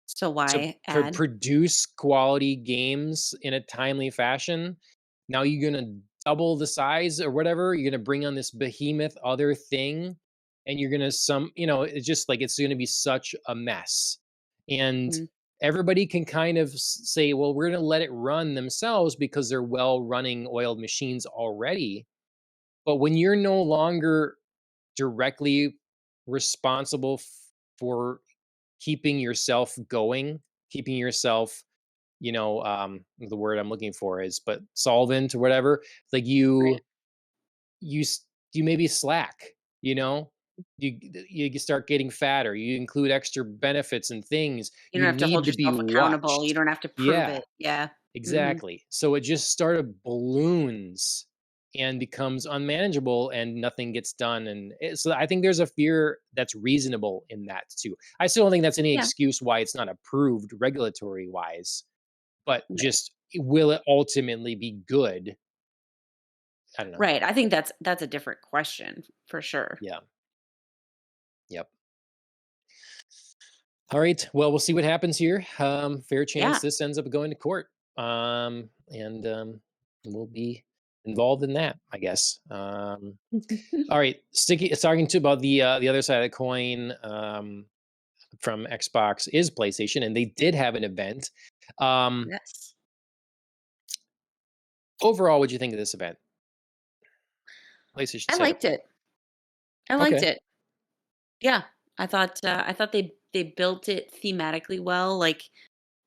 So to why add? produce quality games in a timely fashion. Now you're gonna double the size or whatever. You're gonna bring on this behemoth other thing, and you're gonna it's just like it's gonna be such a mess. And Mhm. everybody can kind of say, well, we're gonna let it run themselves because they're well running oiled machines already. But when you're no longer directly responsible for keeping yourself going, keeping yourself, the word I'm looking for is, but solvent or whatever. Like Right. you, you maybe slack, you know, you start getting fatter. You include extra benefits and things. You You don't have to need hold to be yourself accountable. You watched. don't have to prove Yeah, it. Yeah. Mhm. exactly. So it just started balloons and becomes unmanageable and nothing gets done. So I think there's a fear that's reasonable in that too. I still don't think that's any Yeah. excuse why it's not approved regulatory wise, but Right. just will it ultimately be good? I don't know. Right. I think that's a different question for sure. Yeah. Yep. All right. Well, we'll see what happens here. Fair chance Yeah. this ends up going to court. And we'll be involved in that, I guess. All right, talking to about the other side of the coin, from Xbox is PlayStation, and they did have an event. Um, Yes. Overall, what'd you think of this event? PlayStation I setup. liked it. I liked Okay. it. Yeah. I thought they built it thematically well. Like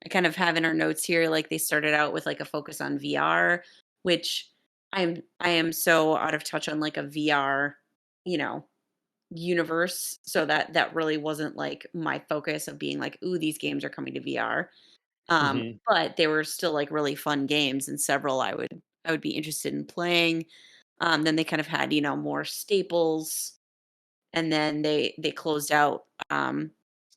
I kind of have in our notes here, like they started out with like a focus on VR, which I am so out of touch on like a VR, you know, universe. So that really wasn't like my focus of being like, ooh, these games are coming to VR. Hmm. But they were still like really fun games and several I would be interested in playing. Then they kind of had, more staples, and then they closed out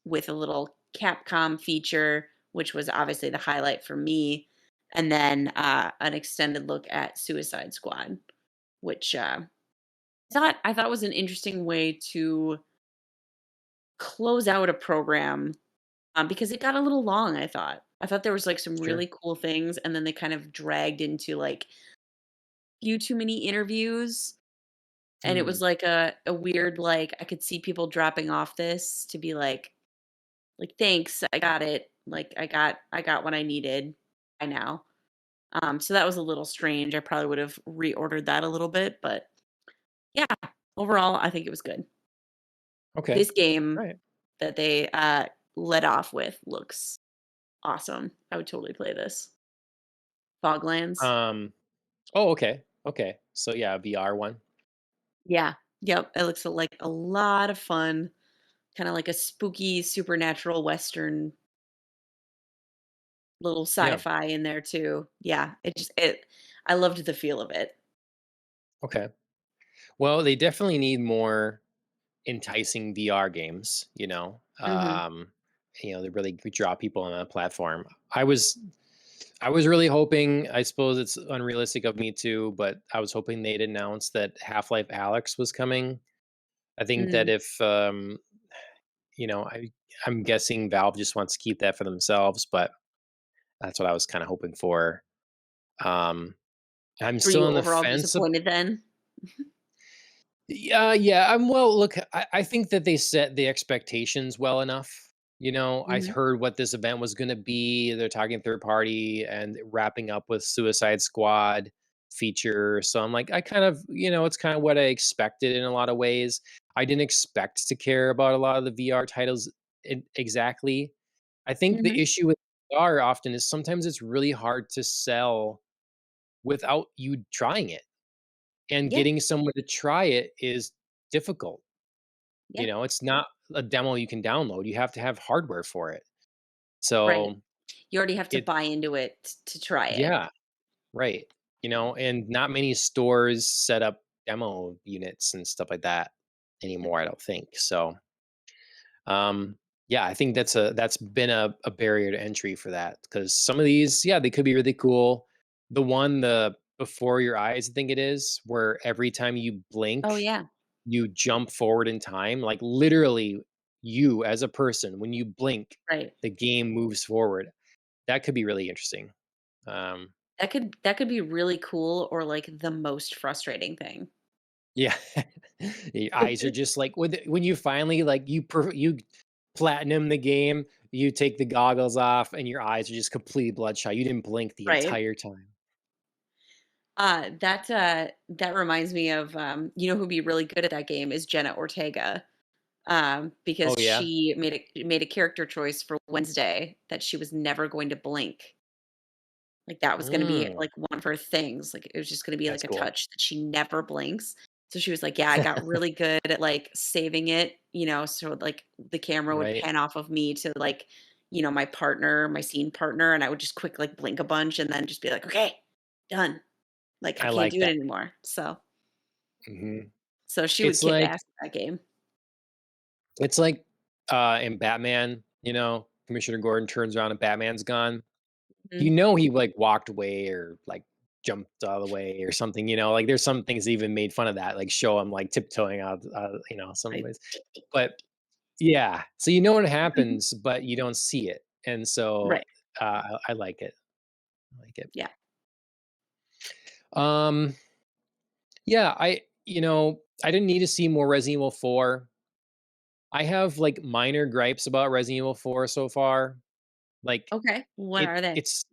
with a little Capcom feature, which was obviously the highlight for me, and then an extended look at Suicide Squad, which I thought was an interesting way to close out a program, because it got a little long. I thought there was like some Sure. really cool things, and then they kind of dragged into like few too many interviews. And it Hmm. was like a weird, like, I could see people dropping off this to be like, "Thanks, I got it. Like, I got what I needed by now." So that was a little strange. I probably would have reordered that a little bit, but yeah, overall, I think it was good. Okay. This game All right. that they led off with looks awesome. I would totally play this. Foglands. Um. Oh, okay. Okay. So yeah, VR one. Yeah. Yep. It looks like a lot of fun. Kind of like a spooky supernatural western, little Yeah. sci-fi in there too. Yeah, it I loved the feel of it. Okay. Well, they definitely need more enticing VR games. Mhm. They really could draw people on that platform. I was really hoping, I suppose it's unrealistic of me too, but I was hoping they'd announce that Half-Life Alex was coming. I think that Mm. if you know, I I'm guessing Valve just wants to keep that for themselves, but that's what I was kind of hoping for. Um I'm Were still you on the overall fence. disappointed then? Yeah, yeah. Well, look, I think that they set the expectations well enough. I Mhm, heard what this event was going to be. They're talking third party and wrapping up with Suicide Squad feature. So I'm like, I kind of, it's kind of what I expected in a lot of ways. I didn't expect to care about a lot of the VR titles exactly. I think the mhm. issue with VR often is sometimes it's really hard to sell without you trying it, and Yeah, getting someone to try it is difficult. yeah, It's not a demo you can download. You have to have hardware for it. right. So You already have to it buy into it to try it. yeah, right. And not many stores set up demo units and stuff like that Yep. anymore, I don't think. So um yeah, I think that's been a barrier to entry for that, because some of these, yeah, they could be really cool. The before your eyes, I think it is, where every time you blink Oh, yeah, you jump forward in time, like, literally, you as a person, when you blink, right. the game moves forward. That could be really interesting. Um, That could be really cool or, like, the most frustrating thing. yeah. Your eyes are just like when you finally, like, you platinum the game, you take the goggles off, and your eyes are just completely bloodshot. You didn't blink the Right. entire time. That reminds me of, who'd be really good at that game is Jenna Ortega, because Oh, yeah? she made a character choice for Wednesday that she was never going to blink. Like, that was gonna be, Mm, like, one of her things, like, it was just gonna be, that's like, a cool. touch that she never blinks. So she was like, "Yeah, I got really good at, like, saving it," so, like, the camera would Right. pan off of me to, like, my partner, my scene partner, and I would just quick, like, blink a bunch and then just be like, "Okay, done." Like, I I can't like do it that. anymore. Mhm. So she would It's kick like ass at that game. it's like, in Batman, Commissioner Gordon turns around and Batman's gone. Mhm. He, like, walked away or, like, jumped out of the way or something, like, there's some things that even made fun of that, like, show him, like, tiptoeing out, some Like ways. But yeah, so you know what happens, but you don't see it, and so, Right. I like it. I like it. Yeah. Um, yeah, I didn't need to see more Resident Evil 4. I have, like, minor gripes about Resident Evil 4 so far. Like, Okay. What are they? it's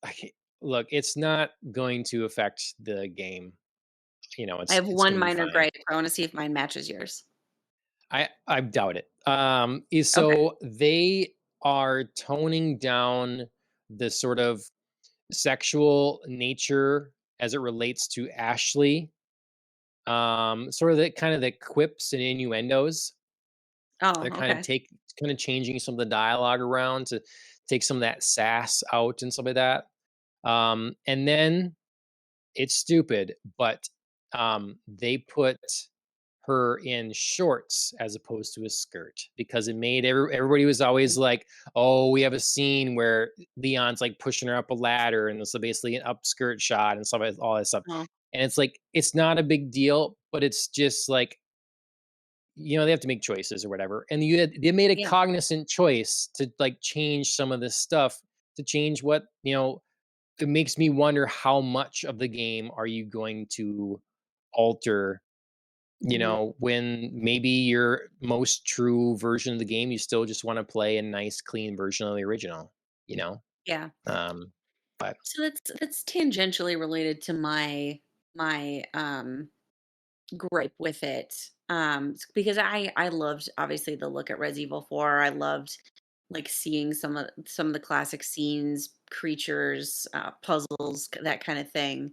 I can't look, it's not going to affect the game. I It's have it's one gonna be minor fine. gripe. I wanna see if mine matches yours. I doubt it. Okay. So they are toning down the sort of sexual nature as it relates to Ashley. Sort of the kind of the quips and innuendos. Oh, They're okay. kind of changing some of the dialogue around to take some of that sass out and stuff like that. And then it's stupid, but they put her in shorts as opposed to a skirt, because it made everybody was always Mm. like, "Oh, we have a scene where Leon's like pushing her up a ladder, and it's basically an upskirt shot and stuff, all that stuff." Oh, And it's like it's not a big deal, but it's just like, they have to make choices or whatever, and they made a yeah. cognizant choice to, like, change some of this stuff, to change what it makes me wonder how much of the game are you going to alter, Mhm. when maybe your most true version of the game, you still just want to play a nice, clean version of the original, you know? Yeah. But So that's tangentially related to my gripe with it. Because I loved obviously the look at Res Evil 4. I loved like seeing some of the classic scenes, creatures, puzzles, that kind of thing.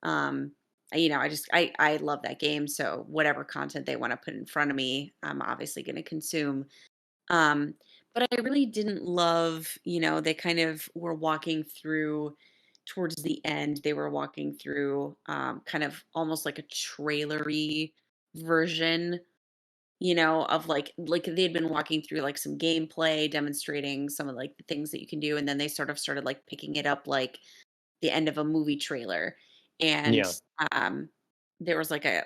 Um, I love that game. So whatever content they want to put in front of me, I'm obviously going to consume. Um, but I really didn't love, they kind of were walking through towards the end, they were walking through kind of almost like a trailery version, of like they'd been walking through like some gameplay demonstrating some of like the things that you can do, and then they sort of started like picking it up like the end of a movie trailer. And yeah, um there was like a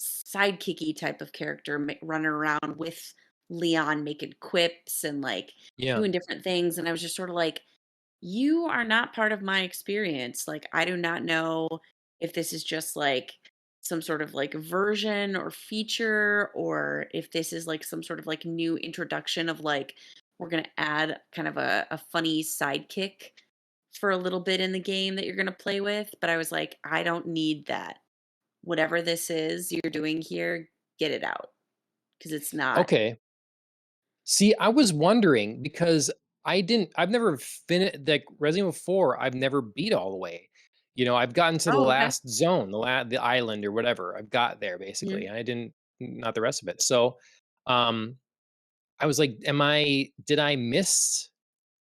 sidekicky type of character running around with Leon making quips and like yeah, doing different things, and I was just sort of like, you are not part of my experience. Like, I do not know if this is just like some sort of like version or feature, or if this is like some sort of like new introduction of like we're gonna add kind of a funny sidekick for a little bit in the game that you're gonna play with. But I was like, I don't need that. Whatever this is you're doing here, get it out. Because it's not. Okay. See, I was wondering because I've never finished like Resident Evil 4, I've never beat all the way. I've gotten to the Oh, okay. last zone, the island or whatever. I've got there Mhm. basically. And I didn't not the rest of it. So, um I was like, did I miss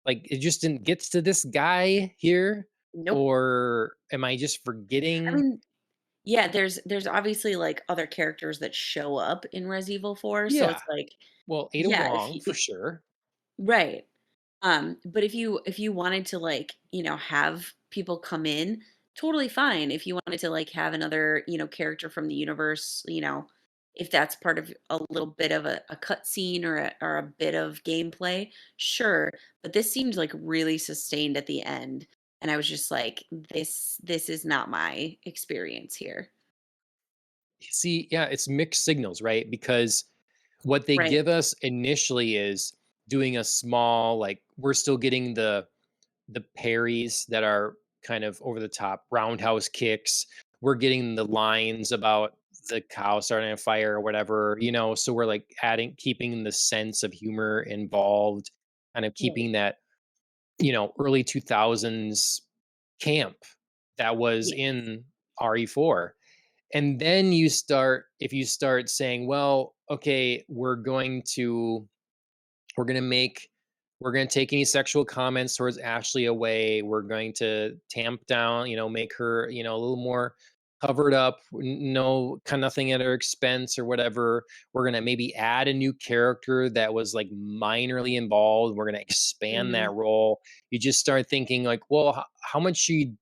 like it just didn't get to this guy here Nope. or am I just I forgetting? mean, yeah, there's obviously like other characters that show up in Res Evil 4, so Yeah. it's like, Well, Ada yeah, if Wong you for sure. right. But if you wanted to like, have people come in, totally fine. If you wanted to like have another, character from the universe, if that's part of a little bit of a cut scene or a bit of gameplay, sure. But this seemed like really sustained at the end. And I was just like, this is not my experience here. See, yeah, it's mixed signals, right? Because what they Right. give us initially is doing a small, like we're still getting the parries that are kind of over the top, roundhouse kicks. We're getting the lines about the cow starting a fire or whatever, so we're like adding keeping the sense of humor involved, kind of Right. keeping that, early 2000s camp that was Yeah. in RE4. And then if you start saying, well, okay, we're going to make we're going to take any sexual comments towards Ashley away. We're going to tamp down, make her, a little more covered up, no kind of nothing at her expense or whatever. We're going to maybe add a new character that was like minorly involved. We're going to expand Hmm. that role. You just start thinking like, well, how much do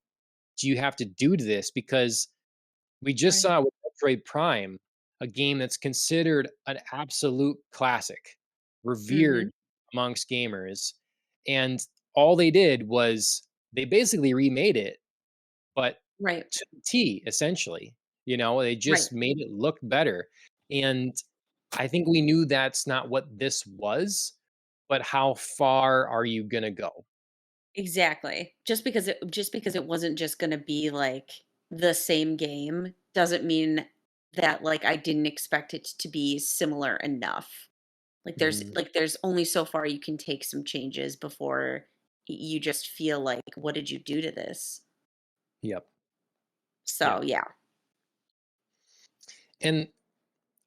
you have to do to this? Because we just Right. saw with Metroid Prime, a game that's considered an absolute classic, Hmm. revered amongst gamers, and all they did was they basically remade it, but Right. to the T, essentially. They Right. just made it look better, and I think we knew that's not what this was, but how far are you gonna go? Exactly. Just because it wasn't just gonna be, like, the same game, doesn't mean that, like, I didn't expect it to be similar enough. Mhm. There's only so far you can take some changes before you just feel like, "What did you do to this?" Yep, So, yep, yeah. and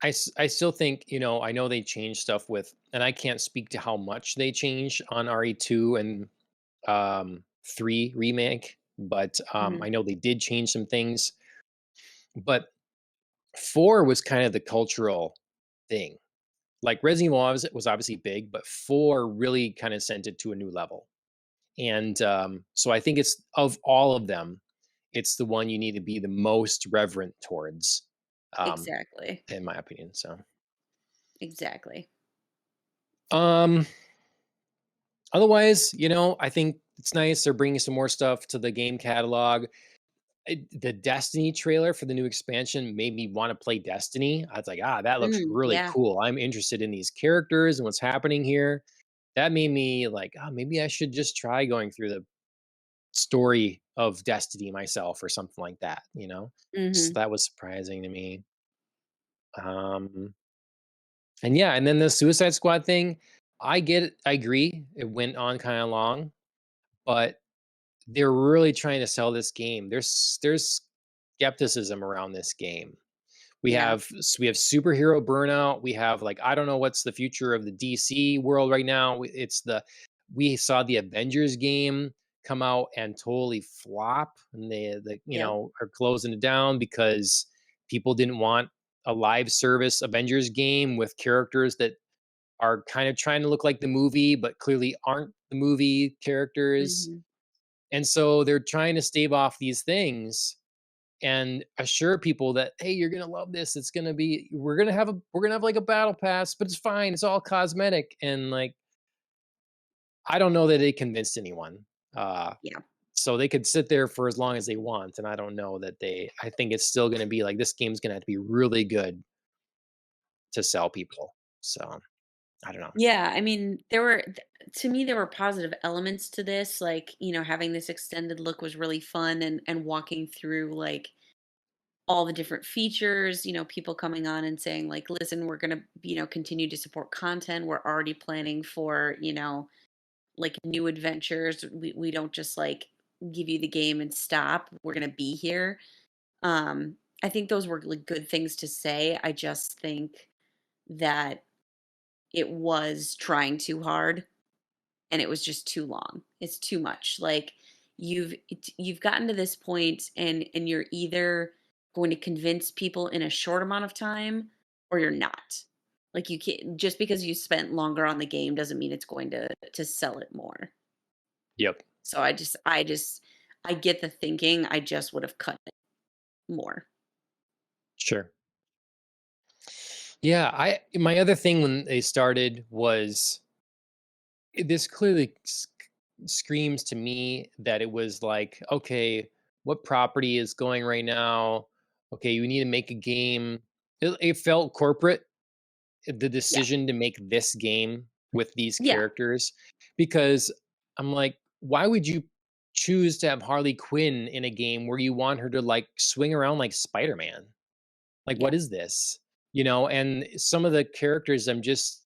I still think, I know they changed stuff and I can't speak to how much they changed on RE2 and 3 remake, but Mhm. I know they did change some things. But 4 was kind of the cultural thing. Like Resident Evil was obviously big, but 4 really kind of sent it to a new level. And so I think it's of all of them, it's the one you need to be the most reverent towards, um, Exactly. in my opinion. So, Exactly. um, otherwise, I think it's nice they're bringing some more stuff to the game catalog. The Destiny trailer for the new expansion made me want to play Destiny. I was like, that looks really Yeah. cool. I'm interested in these characters and what's happening here. That made me like, maybe I should just try going through the story of Destiny myself or something like that. So Mhm. that was surprising to me. Um, and yeah, and then the Suicide Squad thing, I get it. I agree. It went on kind of long, but they're really trying to sell this game. There's skepticism around this game. Yeah. We have superhero burnout. We have like I don't know what's the future of the DC world right now. We saw the Avengers game come out and totally flop, and they Yep. are closing it down because people didn't want a live service Avengers game with characters that are kind of trying to look like the movie but clearly aren't the movie characters. Mhm. And so they're trying to stave off these things and assure people that hey, you're gonna love this. It's gonna be we're gonna have like a battle pass, but it's fine. It's all cosmetic. And like I don't know that it convinced anyone. Uh, Yeah. So they could sit there for as long as they want, and I don't know that I think it's still gonna be like, this game's gonna have to be really good to sell people. So, I don't know. Yeah, I mean, to me there were positive elements to this, like, having this extended look was really fun, and walking through like all the different features, people coming on and saying like, "Listen, we're going to, continue to support content. We're already planning for, like new adventures. We don't just like give you the game and stop. We're going to be here." I think those were like good things to say. I just think that it was trying too hard and it was just too long. It's too much. Like you've gotten to this point and you're either going to convince people in a short amount of time or you're not. Like you can't, just because you spent longer on the game doesn't mean it's going to sell it more. Yep. So I get the thinking. I just would have cut it more. Sure. Yeah, I my other thing when they started was this clearly screams to me that it was like, okay, what property is going right now? Okay, you need to make a game. It felt corporate, the Yeah. decision to make this game with these Yeah. characters, because I'm like, why would you choose to have Harley Quinn in a game where you want her to like swing around like Spider-Man? Like, Yeah. what is this? And some of the characters, I'm just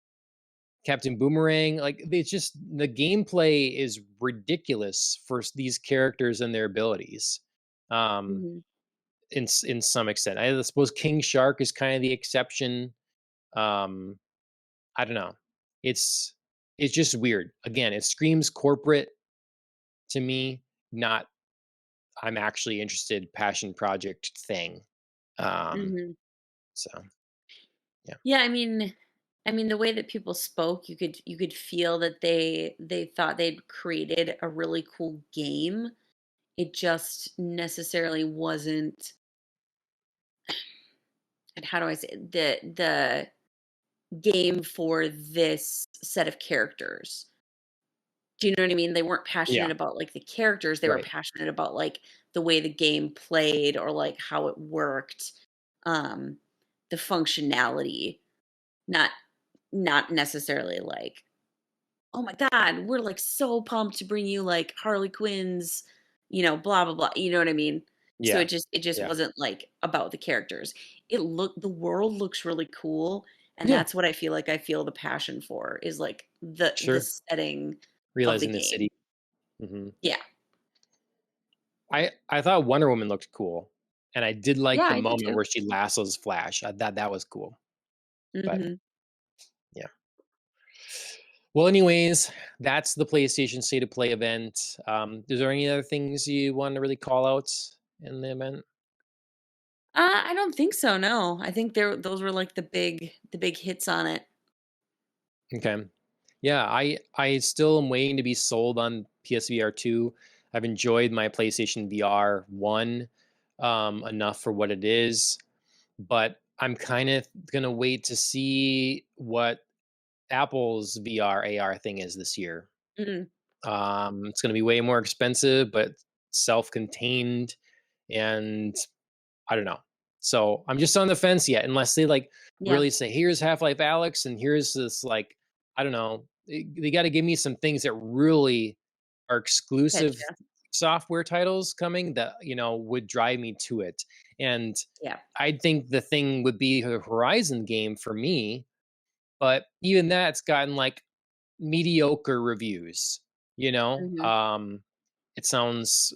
Captain Boomerang, like it's just the gameplay is ridiculous for these characters and their abilities. Um, Mhm. in some extent, I suppose King Shark is kind of the exception. Um, I don't know. It's it's just weird. Again, it screams corporate to me, not I'm actually interested passion project thing. Um, Mhm. so yeah. Yeah, I mean the way that people spoke, you could feel that they thought they'd created a really cool game. It just necessarily wasn't, and how do I say it? The game for this set of characters. Do you know what I mean? They weren't Yeah. passionate about like the characters, they were Right. passionate about like the way the game played or like how it worked, um, the functionality, not not necessarily like, "Oh my god, we're, like, so pumped to bring you, like, Harley Quinn's, blah, blah, blah." You know what I mean? So Yeah. it just Yeah. wasn't, like, about the characters. The world looks really cool, and Yeah. that's what I feel the passion for is, like, the Sure. setting of the Realizing the game. city. Hmm. Yeah. I thought Wonder Woman looked cool, and I did like Yeah, the I did moment too. where she lassos Flash. I thought that was cool, but Mhm. yeah. Well, anyways, that's the PlayStation State of Play event. Is there any other things you want to really call out in the event? I don't think so, no. I think those were, like, the big hits on it. Okay. Yeah, I still am waiting to be sold on PSVR 2. I've enjoyed my PlayStation VR 1 enough for what it is, but I'm kind of going to wait to see what Apple's VR AR thing is this year. Mhm. It's going to be way more expensive, but self-contained, and I don't know. So I'm just on the fence yet, unless they like Yeah. really say, "Here's Half-Life Alex, and here's this like I don't know." They got to give me some things that really are exclusive Gotcha. software titles coming that would drive me to it. And Yeah. I think the thing would be a Horizon game for me, but even that's gotten like mediocre reviews, you know? Mhm. Um, it sounds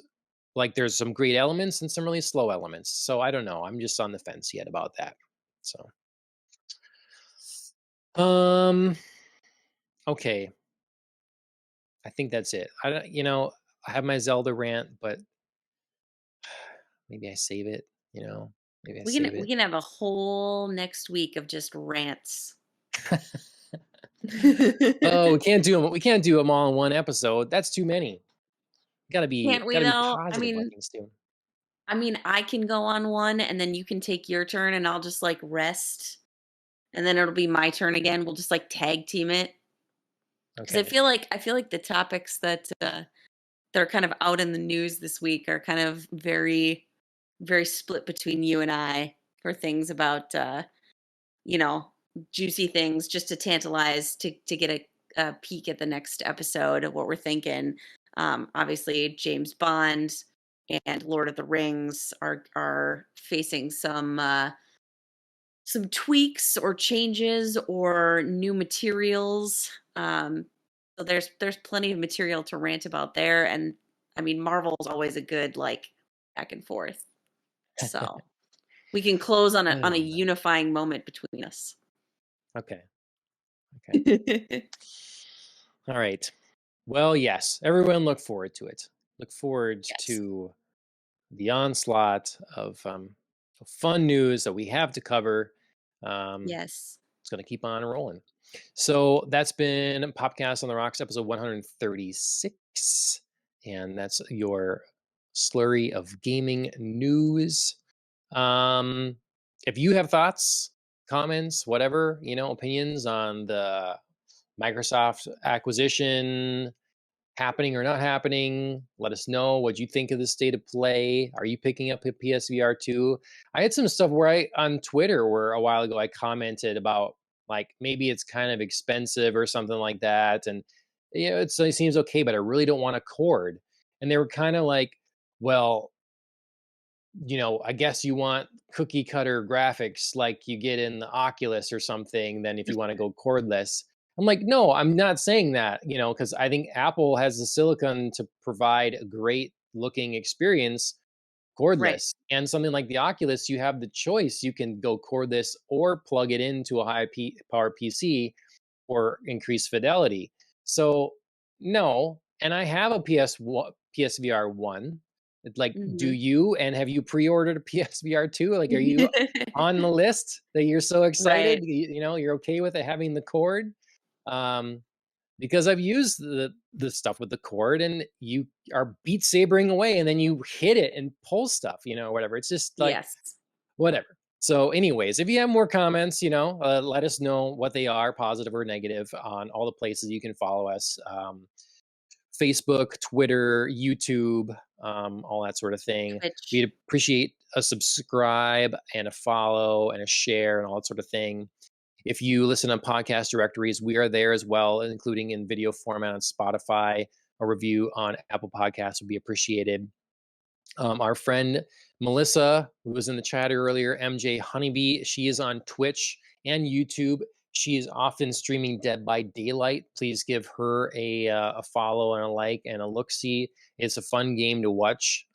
like there's some great elements and some really slow elements. So I don't know. I'm just on the fence yet about that. So, um, okay. I think that's it. I don't, I have my Zelda rant, but maybe I save it, you know? Maybe I We can save we it. can have a whole next week of just rants. Oh, we can't do them all in one episode. That's too many. Gotta be Can't we gotta be though? I positive about mean things too. I can go on one and then you can take your turn and I'll just like rest and then it'll be my turn again. We'll just like tag team it. Because Okay. I feel like the topics that that are kind of out in the news this week are kind of very, very split between you and I for things about, you know, juicy things just to tantalize to get a peek at the next episode of what we're thinking. Obviously, James Bond and Lord of the Rings are facing some tweaks or changes or new materials. So there's plenty of material to rant about there, and I mean Marvel's always a good like back and forth. So we can close on a Oh, unifying moment between us. okay. Okay. All right. Well, yes, everyone look forward to it. Look forward Yes. to the onslaught of fun news that we have to cover. Um, Yes. it's going to keep on rolling. So that's been Popcast on the Rocks, episode 136. And that's your slurry of gaming news. Um, if you have thoughts, comments, whatever, opinions on the Microsoft acquisition happening or not happening, let us know what you think of the state of play. Are you picking up a PSVR 2? I had some stuff where on Twitter where a while ago I commented about like maybe it's kind of expensive or something like that. And it seems okay, but I really don't want a cord. And they were kind of like, well, I guess you want cookie cutter graphics like you get in the Oculus or something, then if you want to go cordless. I'm like, no, I'm not saying that, because I think Apple has the silicon to provide a great looking experience Right. cordless. And something like the Oculus, you have the choice. You can go cordless or plug it into a power PC or increased fidelity. So no, and I have a PSVR 1. It's like, do Mhm. you? And have you pre-ordered a PSVR 2? Like, are you on the list that you're so excited? Right. You're okay with it having the cord? Um, because I've used the stuff with the cord, and you are beat sabering away, and then you hit it and pull stuff, whatever. It's just like Yes. whatever. So, anyways, if you have more comments, let us know what they are, positive or negative, on all the places you can follow us. Facebook, Twitter, YouTube, all that sort of thing. Twitch. We'd appreciate a subscribe and a follow and a share and all that sort of thing. If you listen on podcast directories, we are there as well, including in video format on Spotify. A review on Apple Podcasts would be appreciated. Our friend Melissa, who was in the chat earlier, MJHoneybee, she is on Twitch and YouTube. She is often streaming Dead by Daylight. Please give her a follow and a like and a look see. It's a fun game to watch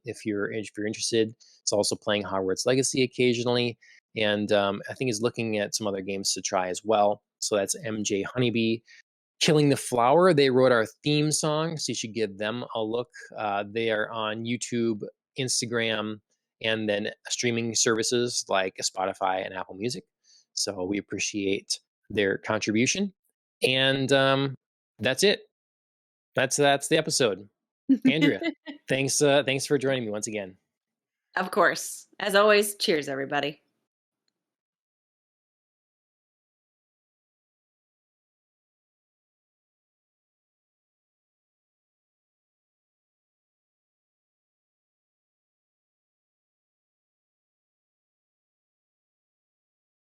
if you're interested. It's also playing Hogwarts Legacy occasionally, and I think is looking at some other games to try as well. So that's MJHoneybee. Killing the Flower, they wrote our theme song, so you should give them a look. They are on YouTube, Instagram, and then streaming services like Spotify and Apple Music. So we appreciate their contribution. And that's it. That's the episode. Andrea, thanks for joining me once again. Of course. As always, cheers, everybody.